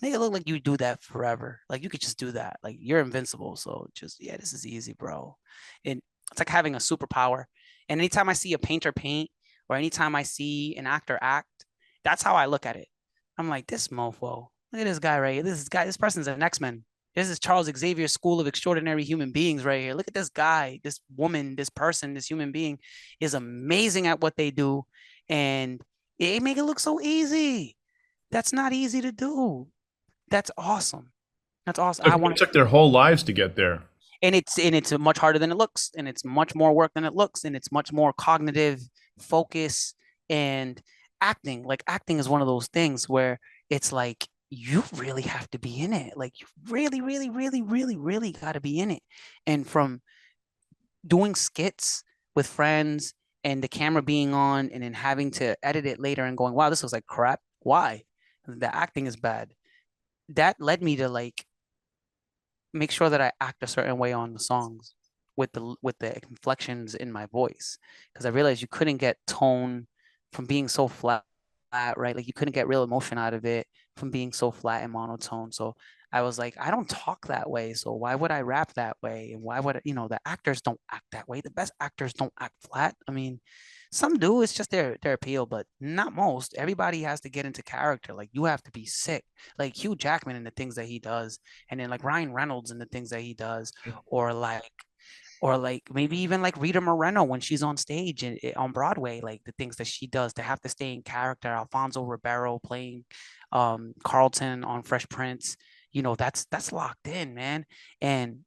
make it look like you do that forever. Like you could just do that. Like you're invincible. So just, yeah, this is easy, bro. And it's like having a superpower. And anytime I see a painter paint, or anytime I see an actor act, that's how I look at it. I'm like, this mofo. Look at this guy right here. This person's an X-Men. This is Charles Xavier's School of Extraordinary Human Beings right here. Look at this guy, this woman, this person, this human being is amazing at what they do. And they make it look so easy. That's not easy to do. That's awesome. That's awesome. It took their whole lives to get there. And it's much harder than it looks, and it's much more work than it looks, and it's much more cognitive focus and acting. Like acting is one of those things where it's like you really have to be in it. Like you really, really, really, really, really got to be in it. And from doing skits with friends and the camera being on and then having to edit it later and going, wow, this looks like crap. Why? The acting is bad. That led me to like make sure that I act a certain way on the songs with the inflections in my voice, because I realized you couldn't get tone from being so flat, right? Like you couldn't get real emotion out of it from being so flat and monotone. So I was like, I don't talk that way, so why would I rap that way? And why would the actors don't act that way? The best actors don't act flat. I mean, some do. It's just their appeal, but not most. Everybody has to get into character. Like you have to be sick. Like Hugh Jackman and the things that he does, and then like Ryan Reynolds and the things that he does, or like maybe even like Rita Moreno when she's on stage and on Broadway, like the things that she does to have to stay in character. Alfonso Ribeiro playing Carlton on Fresh Prince. That's locked in, man. And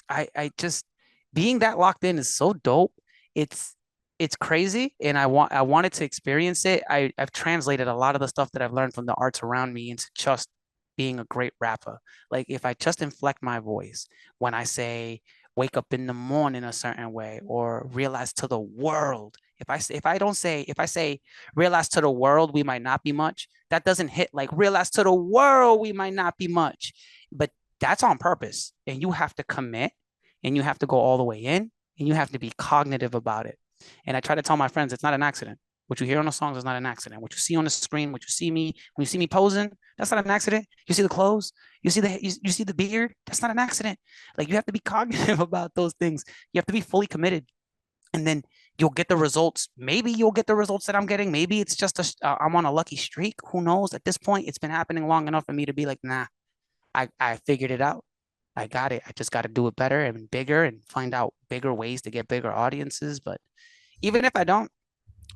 I just being that locked in is so dope. It's crazy, and I wanted to experience it. I've translated a lot of the stuff that I've learned from the arts around me into just being a great rapper. Like if I just inflect my voice when I say wake up in the morning a certain way, or realize to the world. If I say realize to the world we might not be much, that doesn't hit like realize to the world we might not be much. But that's on purpose, and you have to commit, and you have to go all the way in, and you have to be cognitive about it. And I try to tell my friends it's not an accident. What you hear on the songs is not an accident. What you see on the screen, what you see me, when you see me posing, that's not an accident. You see the clothes, you see the beard, that's not an accident. Like you have to be cognitive about those things. You have to be fully committed, and then you'll get the results. Maybe you'll get the results that I'm getting. Maybe it's just I'm on a lucky streak. Who knows? At this point, it's been happening long enough for me to be like, nah, I figured it out. I got it. I just got to do it better and bigger and find out bigger ways to get bigger audiences. But even if I don't,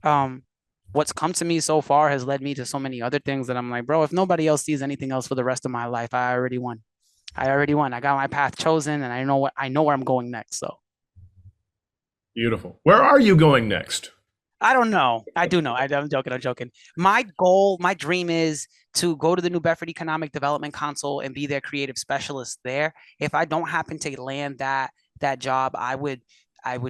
um, what's come to me so far has led me to so many other things that I'm like, bro, if nobody else sees anything else for the rest of my life, I already won. I already won. I got my path chosen, and I know where I'm going next. So Beautiful. Where are you going next? I don't know. I do know. I'm joking. I'm joking. My goal, my dream is to go to the New Bedford Economic Development Council and be their creative specialist there. If I don't happen to land that job, I would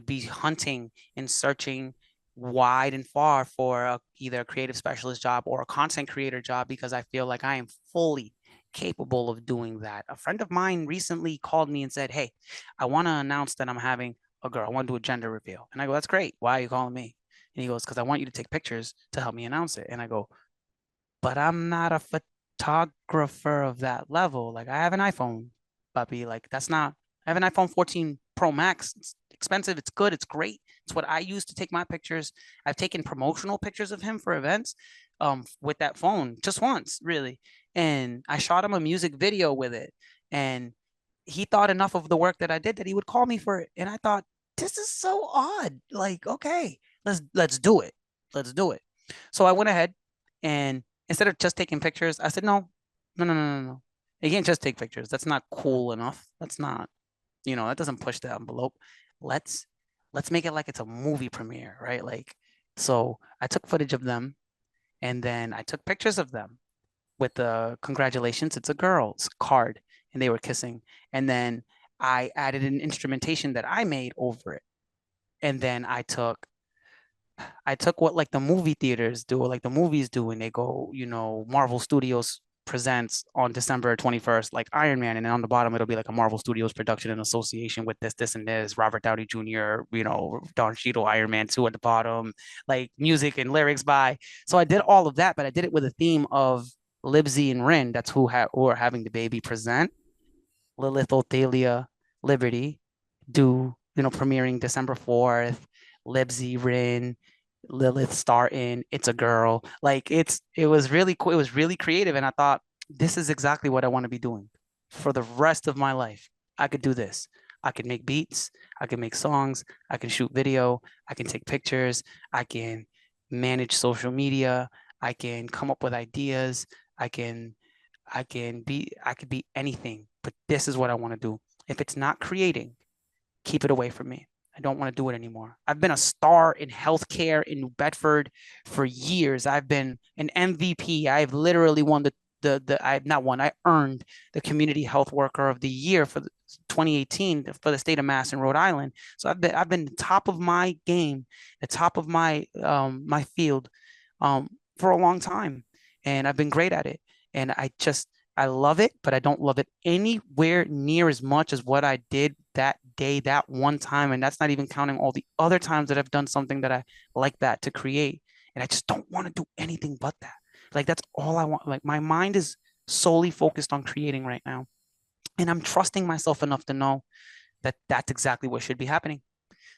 be hunting and searching wide and far for either a creative specialist job or a content creator job, because I feel like I am fully capable of doing that. A friend of mine recently called me and said, "Hey, I want to announce that I'm having a girl. I want to do a gender reveal." And I go, "That's great. Why are you calling me?" And he goes, "Because I want you to take pictures to help me announce it." And I go, "But I'm not a photographer of that level. Like I have an iPhone, puppy. Like that's not, I have an iPhone 14 Pro Max. It's expensive. It's good. It's great. It's what I use to take my pictures. I've taken promotional pictures of him for events with that phone just once, really. And I shot him a music video with it. And he thought enough of the work that I did that he would call me for it. And I thought, this is so odd. Like, okay, let's do it. Let's do it. So I went ahead, and instead of just taking pictures, I said, no, no, no, no, no, no. You can't just take pictures. That's not cool enough. That's not, that doesn't push the envelope. Let's let's make it like it's a movie premiere, right? Like, so I took footage of them, and then I took pictures of them with the congratulations, it's a girl's card, and they were kissing. And then I added an instrumentation that I made over it. And then I took what like the movie theaters do, or like the movies do, and they go, Marvel Studios presents on December 21st, like Iron Man, and then on the bottom it'll be like a Marvel Studios production in association with this, and this, Robert Downey Jr., Don Cheadle, Iron Man 2 at the bottom, like music and lyrics by. So I did all of that, but I did it with a theme of Libsy and Rin. That's who are having the baby present. Lilith, Othalia, Liberty, premiering December 4th. Libsy, Rin, Lilith starting. It's a girl. Like it was really cool. It was really creative, and I thought this is exactly what I want to be doing for the rest of my life. I could do this. I can make beats. I can make songs. I can shoot video. I can take pictures. I can manage social media. I can come up with ideas. I can I could be anything, but this is what I want to do. If it's not creating, keep it away from me. I don't want to do it anymore. I've been a star in healthcare in New Bedford for years. I've been an MVP. I've literally won I've not won, I earned the Community Health Worker of the Year for 2018 for the state of Mass and Rhode Island. So I've been the top of my game, the top of my field for a long time, and I've been great at it. And I love it, but I don't love it anywhere near as much as what I did that day, that one time. And that's not even counting all the other times that I've done something that I like that to create. And I just don't want to do anything but that. Like, that's all I want. Like, my mind is solely focused on creating right now. And I'm trusting myself enough to know that that's exactly what should be happening.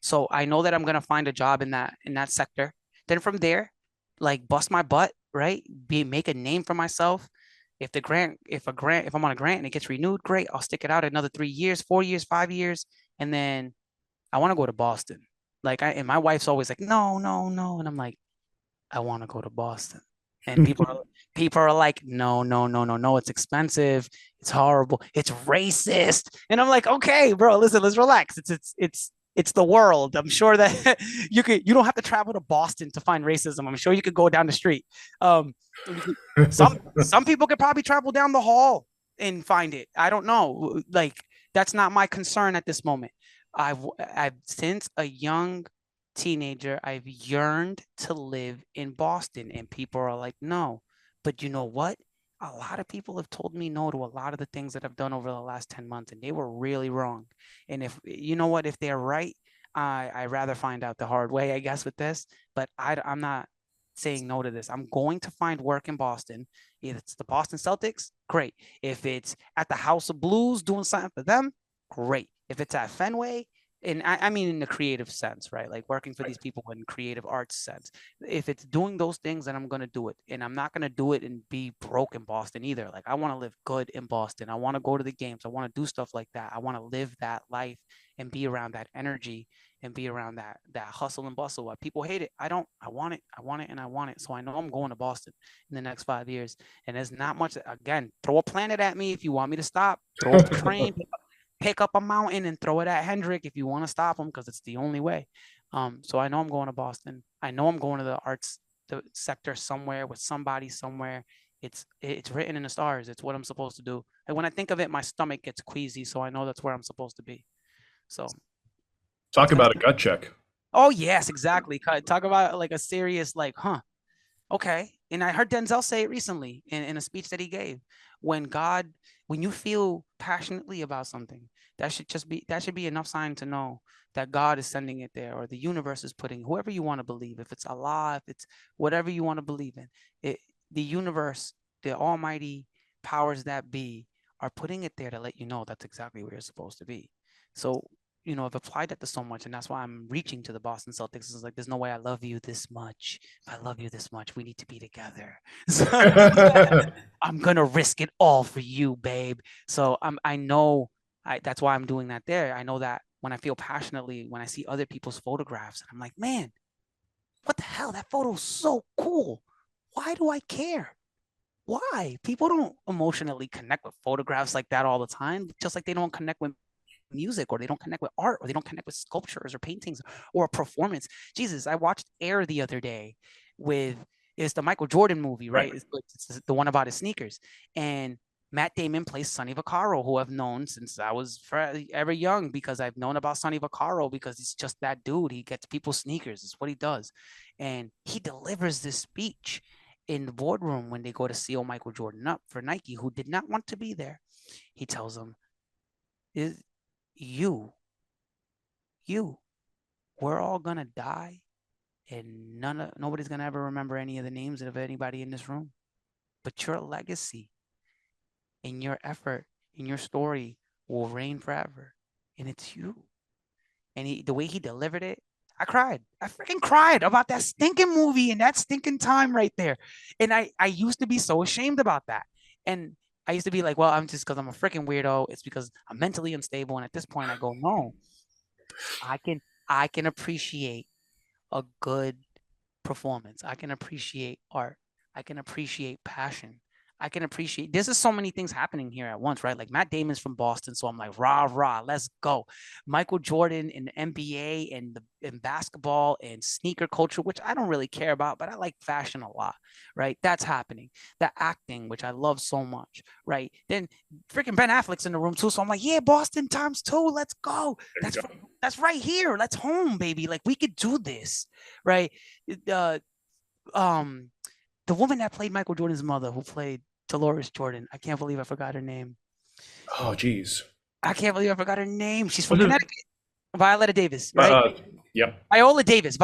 So I know that I'm going to find a job in that sector. Then from there, like, bust my butt, right? Make a name for myself. If I'm on a grant and it gets renewed, great. I'll stick it out another 3 years, 4 years, 5 years. And then I want to go to Boston. And my wife's always like, no, no, no. And I'm like, I want to go to Boston. And people are like, no, no, no, no, no. It's expensive. It's horrible. It's racist. And I'm like, okay, bro, listen, let's relax. It's the world. I'm sure that you don't have to travel to Boston to find racism. I'm sure you could go down the street. Some people could probably travel down the hall and find it. I don't know. Like, that's not my concern at this moment. I've since a young teenager, I've yearned to live in Boston, and people are like, no. But you know what? A lot of people have told me no to a lot of the things that I've done over the last 10 months, and they were really wrong. And if they're right, I'd rather find out the hard way, I guess, with this. But I'm not saying no to this. I'm going to find work in Boston. If it's the Boston Celtics, great. If it's at the House of Blues doing something for them, great. If it's at Fenway, and I mean in the creative sense, right? Like working for these people in creative arts sense. If it's doing those things, then I'm gonna do it. And I'm not gonna do it and be broke in Boston either. Like I want to live good in Boston. I want to go to the games. I want to do stuff like that. I want to live that life and be around that energy and be around that hustle and bustle. Why people hate it, I don't. I want it. I want it, and I want it. So I know I'm going to Boston in the next 5 years. And there's not much. Again, throw a planet at me if you want me to stop. Throw a train, pick up a mountain, and throw it at Hendrick if you want to stop him, because it's the only way. So I know I'm going to Boston. I know I'm going to the arts sector somewhere with somebody somewhere. It's written in the stars. It's what I'm supposed to do. And when I think of it, my stomach gets queasy. So I know that's where I'm supposed to be. So. Talk about a gut check. Oh yes, exactly. Talk about like a serious like, okay. And I heard Denzel say it recently in a speech that he gave. When you feel passionately about something, that should be enough sign to know that God is sending it there, or the universe is putting, whoever you want to believe, if it's Allah, if it's whatever you want to believe in, the universe, the almighty powers that be are putting it there to let you know that's exactly where you're supposed to be. So I've applied that to so much, and that's why I'm reaching to the Boston Celtics. It's like, there's no way I love you this much. If I love you this much, we need to be together. So I'm gonna risk it all for you, babe. So I know that's why I'm doing that there. I know that when I feel passionately, when I see other people's photographs, and I'm like, man, what the hell? That photo's so cool. Why do I care? Why? People don't emotionally connect with photographs like that all the time, just like they don't connect with music, or they don't connect with art, or they don't connect with sculptures or paintings or a performance. Jesus, I watched Air the other day it's the Michael Jordan movie, right? It's the one about his sneakers. And Matt Damon plays Sonny Vaccaro, who I've known since I was forever young, because I've known about Sonny Vaccaro because he's just that dude. He gets people's sneakers. It's what he does. And he delivers this speech in the boardroom when they go to seal Michael Jordan up for Nike, who did not want to be there. He tells them, we're all gonna die, and nobody's gonna ever remember any of the names of anybody in this room, but your legacy and your effort and your story will reign forever, and it's you. And the way he delivered it, I freaking cried about that stinking movie and that stinking time right there. And I used to be so ashamed about that, and I used to be like, well, I'm just, because I'm a freaking weirdo. It's because I'm mentally unstable. And at this point I go, no, I can appreciate a good performance. I can appreciate art. I can appreciate passion. I can appreciate, there's just so many things happening here at once, right? Like Matt Damon's from Boston, so I'm like, rah, rah, let's go. Michael Jordan in the NBA and basketball and sneaker culture, which I don't really care about, but I like fashion a lot, right? That's happening. The acting, which I love so much, right? Then freaking Ben Affleck's in the room too, so I'm like, yeah, Boston times 2, let's go. That's right here. That's home, baby. Like, we could do this, right? The woman that played Michael Jordan's mother, who played Dolores Jordan, I can't believe I forgot her name. Oh, geez. I can't believe I forgot her name. She's from Connecticut. Violetta Davis, right? Yep. Viola Davis.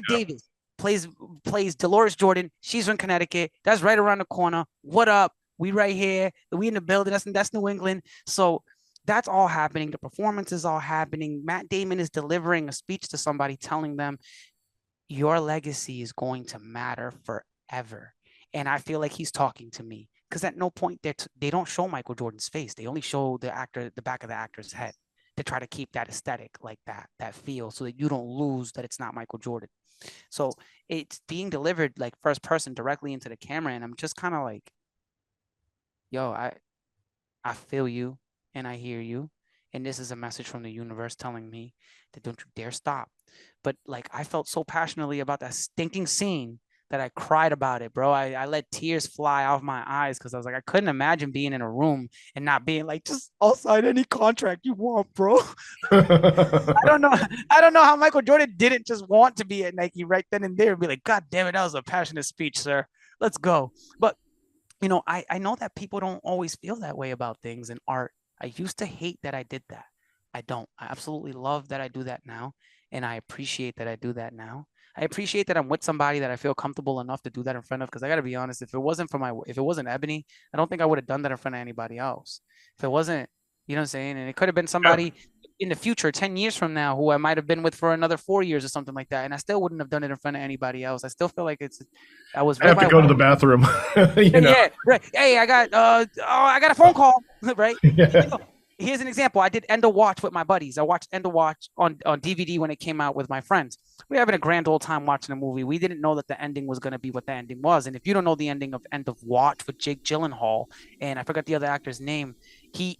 Davis plays Dolores Jordan. She's from Connecticut. That's right around the corner. What up? We right here. We in the building. That's New England. So that's all happening. The performance is all happening. Matt Damon is delivering a speech to somebody, telling them your legacy is going to matter forever. And I feel like he's talking to me, because at no point they don't show Michael Jordan's face. They only show the back of the actor's head, to try to keep that aesthetic, like that feel, so that you don't lose that it's not Michael Jordan. So it's being delivered like first person directly into the camera. And I'm just kind of like, yo, I feel you and I hear you. And this is a message from the universe telling me that don't you dare stop. But like, I felt so passionately about that stinking scene that I cried about it, bro. I let tears fly off my eyes, because I was like, I couldn't imagine being in a room and not being like, just, I'll sign any contract you want, bro. I don't know how Michael Jordan didn't just want to be at Nike right then and there and be like, God damn it, that was a passionate speech, sir. Let's go. But I know that people don't always feel that way about things in art. I used to hate that I did that. I don't. I absolutely love that I do that now. And I appreciate that I do that now. I appreciate that I'm with somebody that I feel comfortable enough to do that in front of. Because I got to be honest, if it wasn't Ebony, I don't think I would have done that in front of anybody else. If it wasn't, you know what I'm saying? And it could have been Yeah. somebody in the future, 10 years from now, who I might have been with for another 4 years or something like that. And I still wouldn't have done it in front of anybody else. I still feel like I was I with have to my go to wife. the bathroom. Yeah, right. Hey, I got a phone call, right? Yeah. Here's an example. I did End of Watch with my buddies. I watched End of Watch on DVD when it came out with my friends. We were having a grand old time watching a movie. We didn't know that the ending was going to be what the ending was. And if you don't know the ending of End of Watch with Jake Gyllenhaal, and I forgot the other actor's name, it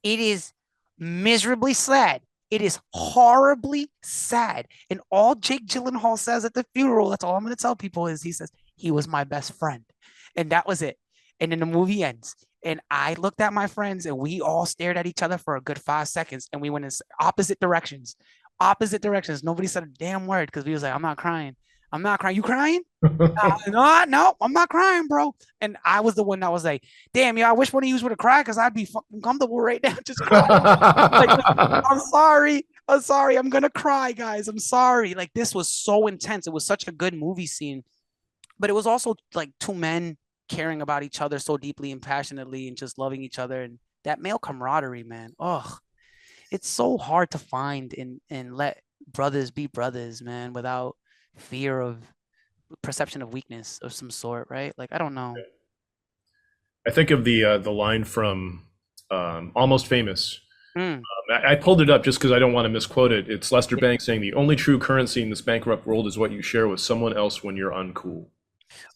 is miserably sad. It is horribly sad. And all Jake Gyllenhaal says at the funeral, that's all I'm going to tell people, is he says, he was my best friend. And that was it. And then the movie ends. And I looked at my friends and we all stared at each other for a good 5 seconds. And we went in opposite directions. Opposite directions. Nobody said a damn word because we was like, I'm not crying. I'm not crying. You crying? No, I'm not crying, bro. And I was the one that was like, damn, I wish one of you would have cried because I'd be fucking comfortable right now. Just cry. Like, I'm sorry. I'm sorry. I'm gonna cry, guys. I'm sorry. Like, this was so intense. It was such a good movie scene, but it was also like two men caring about each other so deeply and passionately and just loving each other, and that male camaraderie, man. Oh, it's so hard to find and let brothers be brothers, man, without fear of perception of weakness of some sort, right? Like, I don't know. I think of the line from Almost Famous. Mm. I pulled it up just because I don't want to misquote it. It's Lester Bangs saying, "The only true currency in this bankrupt world is what you share with someone else when you're uncool."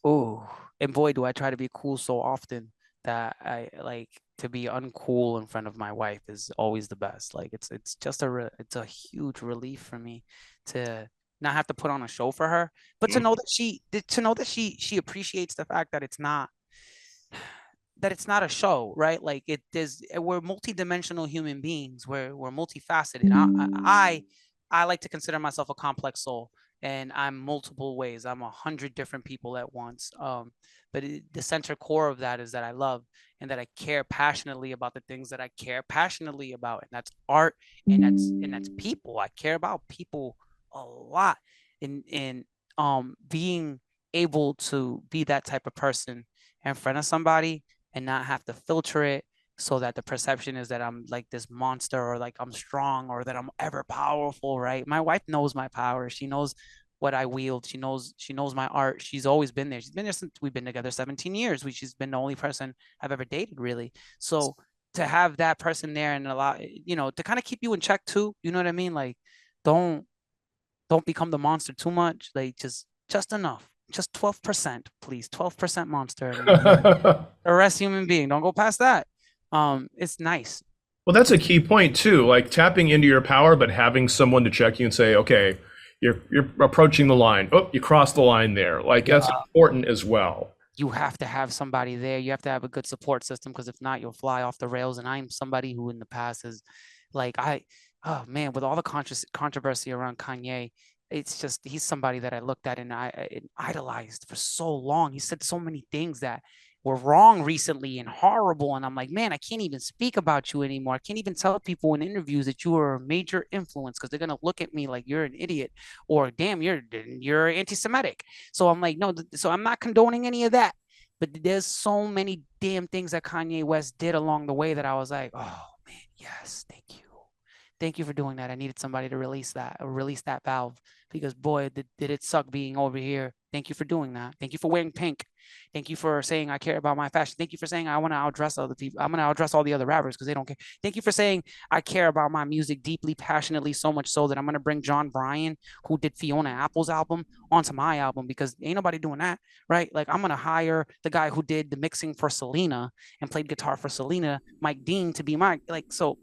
Oh, and boy, do I try to be cool so often that I like to be uncool in front of my wife is always the best. Like, it's just it's a huge relief for me to not have to put on a show for her, but to know that she appreciates the fact that it's not a show, right? Like, we're multidimensional human beings. We're multifaceted. I like to consider myself a complex soul, and I'm multiple ways. I'm 100 different people at once. But the center core of that is that I love and that I care passionately about the things that I care passionately about, and that's art, and that's people. I care about people a lot, and being able to be that type of person in front of somebody and not have to filter it so that the perception is that I'm like this monster or like I'm strong or that I'm ever powerful, right? My wife knows my power. She knows what I wield. She knows my art. She's always been there. She's been there since we've been together 17 years. She's been the only person I've ever dated, really. So to have that person there and allow, to kind of keep you in check too, you know what I mean? Like, don't become the monster too much. Like, just enough. Just 12%, please. 12% monster. And the rest human being. Don't go past that. It's nice. Well, that's a key point too. Like tapping into your power, but having someone to check you and say, "Okay, you're approaching the line. Oh, you crossed the line there." Like that's important as well. You have to have somebody there. You have to have a good support system, because if not, you'll fly off the rails. And I'm somebody who in the past is like, oh man, with all the controversy around Kanye, it's just, he's somebody that I looked at and I idolized for so long. He said so many things that were wrong recently and horrible. And I'm like, man, I can't even speak about you anymore. I can't even tell people in interviews that you are a major influence, because they're going to look at me like you're an idiot, or damn, you're anti-Semitic. So I'm like, no, so I'm not condoning any of that. But there's so many damn things that Kanye West did along the way that I was like, oh man, yes, thank you. Thank you for doing that. I needed somebody to release that valve, because boy, did it suck being over here. Thank you for doing that. Thank you for wearing pink. Thank you for saying I care about my fashion. Thank you for saying I want to outdress other people. I'm going to outdress all the other rappers because they don't care. Thank you for saying I care about my music deeply, passionately, so much so that I'm going to bring John Bryan, who did Fiona Apple's album, onto my album, because ain't nobody doing that, right? Like, I'm going to hire the guy who did the mixing for Selena and played guitar for Selena, Mike Dean, to be my, like, so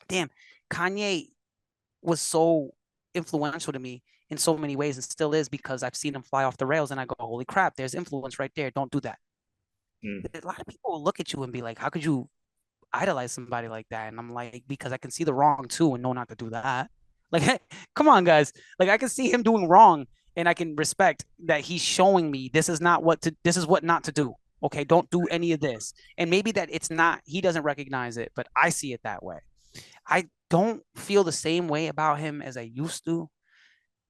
damn, Kanye was so influential to me in so many ways, and still is, because I've seen him fly off the rails and I go, holy crap, there's influence right there. Don't do that. A lot of people will look at you and be like, how could you idolize somebody like that? And I'm like, because I can see the wrong too and know not to do that. Like, come on, guys. Like, I can see him doing wrong and I can respect that he's showing me this is what not to do. Okay, don't do any of this. And maybe that it's not, he doesn't recognize it, but I see it that way. I don't feel the same way about him as I used to,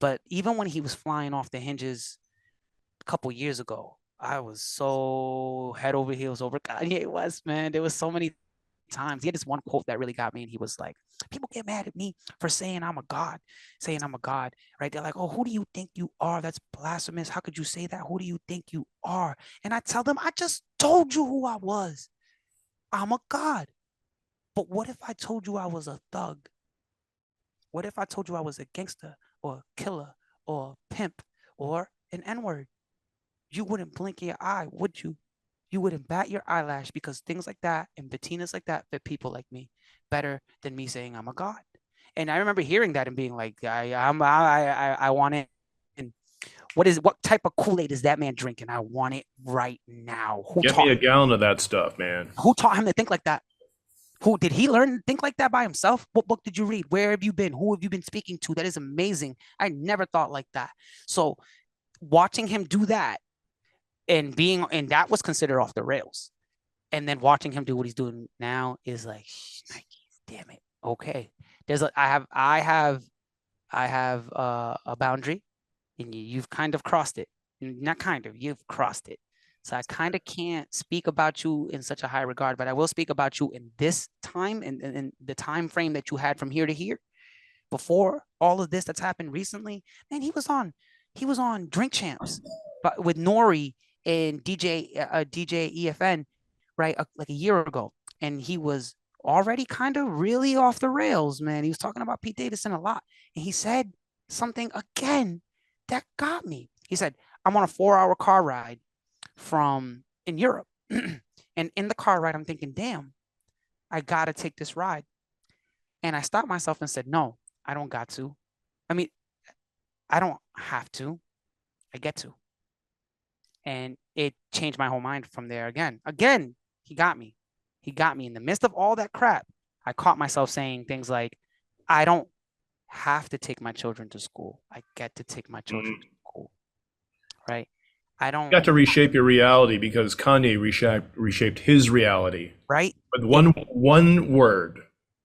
But even when he was flying off the hinges a couple years ago, I was so head over heels over Kanye West, man. There was so many times. He had this one quote that really got me, and he was like, people get mad at me for saying I'm a God, right? They're like, oh, who do you think you are? That's blasphemous. How could you say that? Who do you think you are? And I tell them, I just told you who I was. I'm a God. But what if I told you I was a thug? What if I told you I was a gangster or a killer or a pimp or an N-word? You wouldn't blink your eye, would you? You wouldn't bat your eyelash, because things like that and patinas like that fit people like me better than me saying I'm a God. And I remember hearing that and being like, I want it. And what type of Kool-Aid is that man drinking? I want it right now. Get me a gallon of that stuff, man. Who taught him to think like that? Who did he learn to think like that by himself? What book did you read? Where have you been? Who have you been speaking to? That is amazing. I never thought like that. So watching him do that and that was considered off the rails. And then watching him do what he's doing now is like, Nike, damn it. Okay. I have a boundary, and you've kind of crossed it. Not kind of, you've crossed it. So I kind of can't speak about you in such a high regard, but I will speak about you in this time and in the time frame that you had from here to here. Before all of this that's happened recently, man, he was on Drink Champs, but with Nori and DJ EFN, right, like a year ago, and he was already kind of really off the rails, man. He was talking about Pete Davidson a lot, and he said something again that got me. He said, I'm on a 4-hour car ride in Europe. And in the car ride, I'm thinking, damn, I got to take this ride. And I stopped myself and said, no, I don't got to. I mean, I don't have to. I get to. And it changed my whole mind from there again. Again, he got me. He got me in the midst of all that crap. I caught myself saying things like, I don't have to take my children to school. I get to take my children to school. Right? I don't. You got to reshape your reality, because Kanye reshaped his reality. Right? With one word,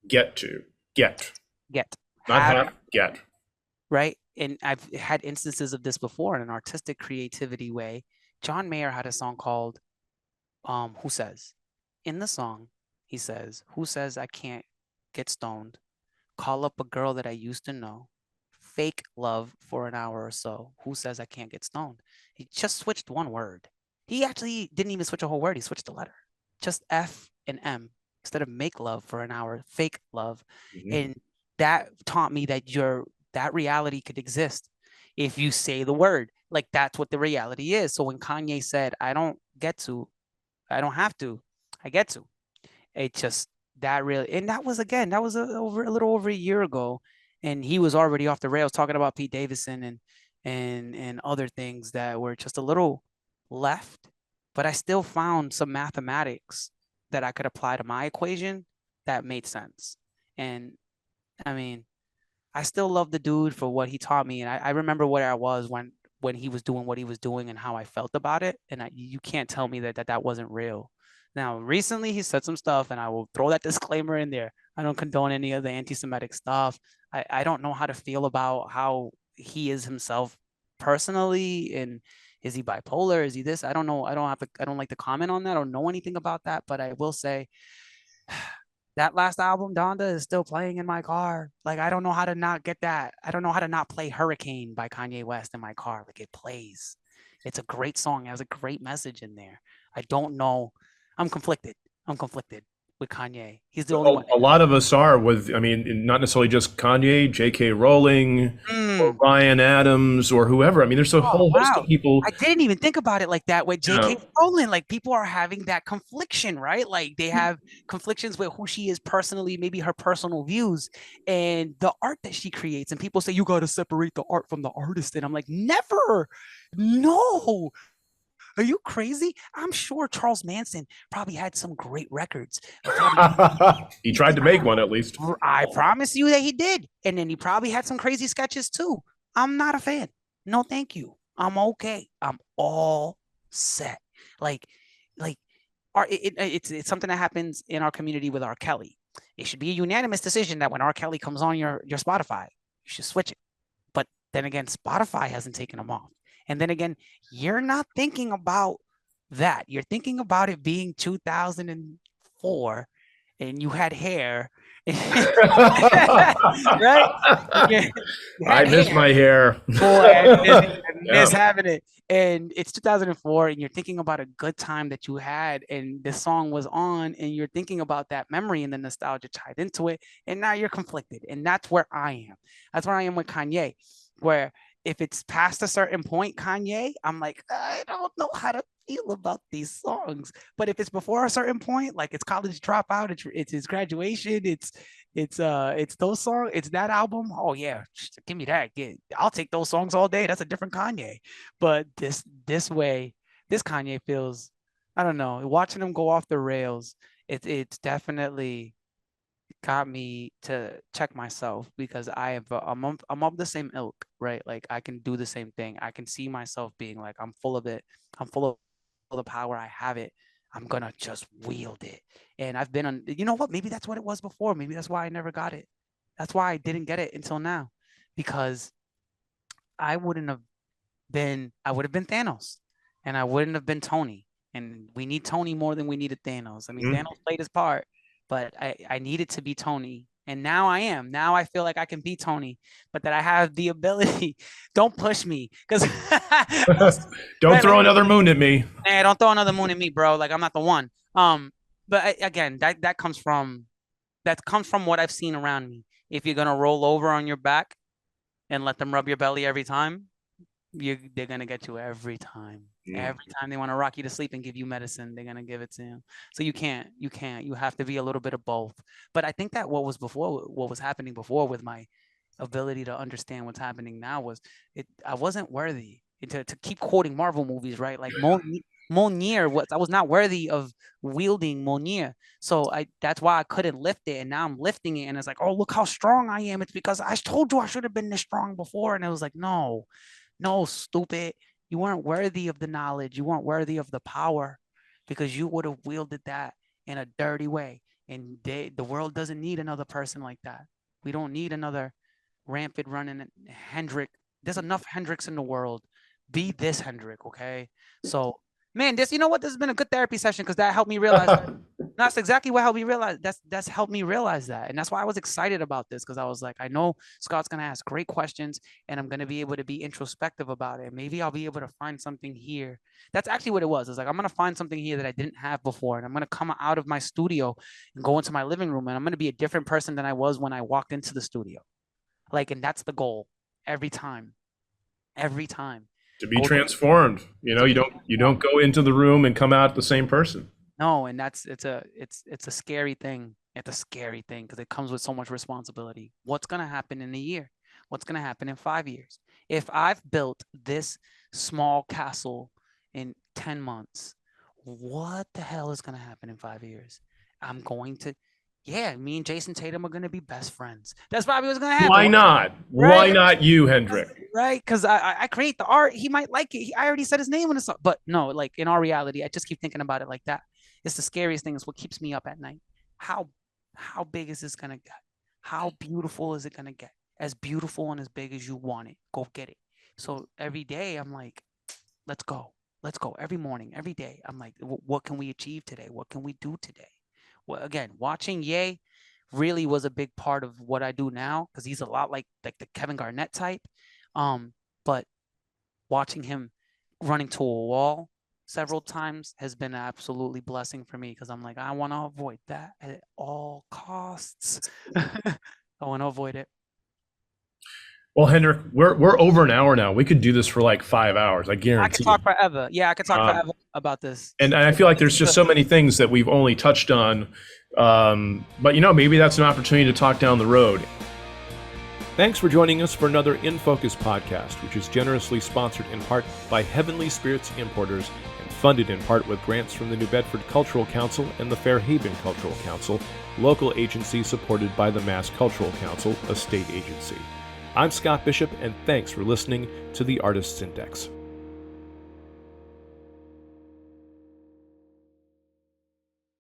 get. Not have, get. Right? And I've had instances of this before in an artistic creativity way. John Mayer had a song called Who Says? In the song, he says, who says I can't get stoned? Call up a girl that I used to know. Fake love for an hour or so. Who says I can't get stoned? He just switched one word. He actually didn't even switch a whole word. He switched a letter. Just F and M. Instead of make love for an hour, fake love. Mm-hmm. And that taught me that that reality could exist if you say the word. Like, that's what the reality is. So when Kanye said, I don't have to, I get to. It just, that really, and that was a little over a year ago. And he was already off the rails talking about Pete Davidson and other things that were just a little left. But I still found some mathematics that I could apply to my equation that made sense. And I mean, I still love the dude for what he taught me. And I remember where I was when he was doing what he was doing and how I felt about it. And you can't tell me that wasn't real. Now, recently he said some stuff, and I will throw that disclaimer in there. I don't condone any of the anti-Semitic stuff. I don't know how to feel about how he is himself personally, and is he bipolar? Is he this? I don't know. I don't like to comment on that. I don't know anything about that, but I will say that last album, Donda, is still playing in my car. Like, I don't know how to not get that. I don't know how to not play Hurricane by Kanye West in my car. Like, it plays. It's a great song. It has a great message in there. I don't know. I'm conflicted with Kanye. He's the only one. A lot of us are not necessarily just Kanye, J.K. Rowling, or Ryan Adams, or whoever. I mean, there's a whole host of people. I didn't even think about it like that with J.K. Rowling. Like, people are having that confliction, right? Like, they have conflictions with who she is personally, maybe her personal views, and the art that she creates. And people say, you got to separate the art from the artist. And I'm like, never. No. Are you crazy? I'm sure Charles Manson probably had some great records. He tried to make one, at least. I promise you that he did. And then he probably had some crazy sketches too. I'm not a fan. No, thank you. I'm okay. I'm all set. It's something that happens in our community with R. Kelly. It should be a unanimous decision that when R. Kelly comes on your Spotify, you should switch it. But Then again, Spotify hasn't taken them off. And then again, you're not thinking about that. You're thinking about it being 2004 and you had hair. Right? I miss my hair. Boy, I miss having it. And it's 2004 and you're thinking about a good time that you had and this song was on and you're thinking about that memory and the nostalgia tied into it. And now you're conflicted. And that's where I am. That's where I am with Kanye, where if it's past a certain point, Kanye, I'm like, I don't know how to feel about these songs. But if it's before a certain point, like it's College Dropout, it's his graduation, it's those songs, it's that album. Oh yeah, give me that. I'll take those songs all day. That's a different Kanye. But this Kanye feels, I don't know, watching him go off the rails, it's definitely got me to check myself because I'm of the same ilk, right? Like I can do the same thing. I can see myself being like, I'm full of it. I'm full of the power. I have it. I'm gonna just wield it. And I've been on, you know what? Maybe that's what it was before. Maybe that's why I never got it. That's why I didn't get it until now, because I would have been Thanos and I wouldn't have been Tony. And we need Tony more than we needed Thanos. I mean, Thanos played his part, but I needed to be Tony. And now I am. Now I feel like I can be Tony, but that I have the ability. Don't push me, because don't throw another moon at me. Hey, don't throw another moon at me, bro. Like I'm not the one. But again, that comes from what I've seen around me. If you're gonna roll over on your back and let them rub your belly every time, they're gonna get you every time. Every time they want to rock you to sleep and give you medicine, they're gonna give it to you. So you can't. You have to be a little bit of both. But I think that what was happening before with my ability to understand what's happening now was I wasn't worthy to keep quoting Marvel movies, right? Like Mjolnir I was not worthy of wielding Mjolnir. So that's why I couldn't lift it. And now I'm lifting it. And it's like, oh, look how strong I am. It's because I told you I should have been this strong before. And it was like, no, stupid. You weren't worthy of the knowledge. You weren't worthy of the power, because you would have wielded that in a dirty way. And the world doesn't need another person like that. We don't need another rampant running Hendrick. There's enough Hendricks in the world. Be this Hendrick, okay? So, man, you know what? This has been a good therapy session, because that helped me realize that. That's exactly what helped me realize. That's helped me realize that. And that's why I was excited about this, because I was like, I know Scott's going to ask great questions and I'm going to be able to be introspective about it. Maybe I'll be able to find something here. That's actually what it was. It's like, I'm going to find something here that I didn't have before. And I'm going to come out of my studio and go into my living room. And I'm going to be a different person than I was when I walked into the studio. Like, and that's the goal every time. To be transformed. You know, you don't go into the room and come out the same person. No, and it's a scary thing. It's a scary thing because it comes with so much responsibility. What's going to happen in a year? What's going to happen in 5 years? If I've built this small castle in 10 months, what the hell is going to happen in 5 years? Me and Jason Tatum are going to be best friends. That's probably what's going to happen. Why not? Right? Why not you, Hendrick? Right? Because I create the art. He might like it. I already said his name on the song. But no, like in our reality, I just keep thinking about it like that. It's the scariest thing. It's what keeps me up at night. How big is this going to get? How beautiful is it going to get? As beautiful and as big as you want it. Go get it. So every day I'm like, let's go. Let's go. Every morning, every day. I'm like, what can we achieve today? What can we do today? Well, again, watching Ye really was a big part of what I do now, because he's a lot like the Kevin Garnett type. But watching him running to a wall several times has been an absolutely blessing for me, because I'm like, I want to avoid that at all costs. I want to avoid it. Well, Hendrick, we're over an hour now. We could do this for like 5 hours. I guarantee. I could talk forever. Yeah, I could talk forever about this. And I feel like there's just so many things that we've only touched on. But maybe that's an opportunity to talk down the road. Thanks for joining us for another In Focus podcast, which is generously sponsored in part by Heavenly Spirits Importers and funded in part with grants from the New Bedford Cultural Council and the Fairhaven Cultural Council, local agencies supported by the Mass Cultural Council, a state agency. I'm Scott Bishop, and thanks for listening to The Artist's Index.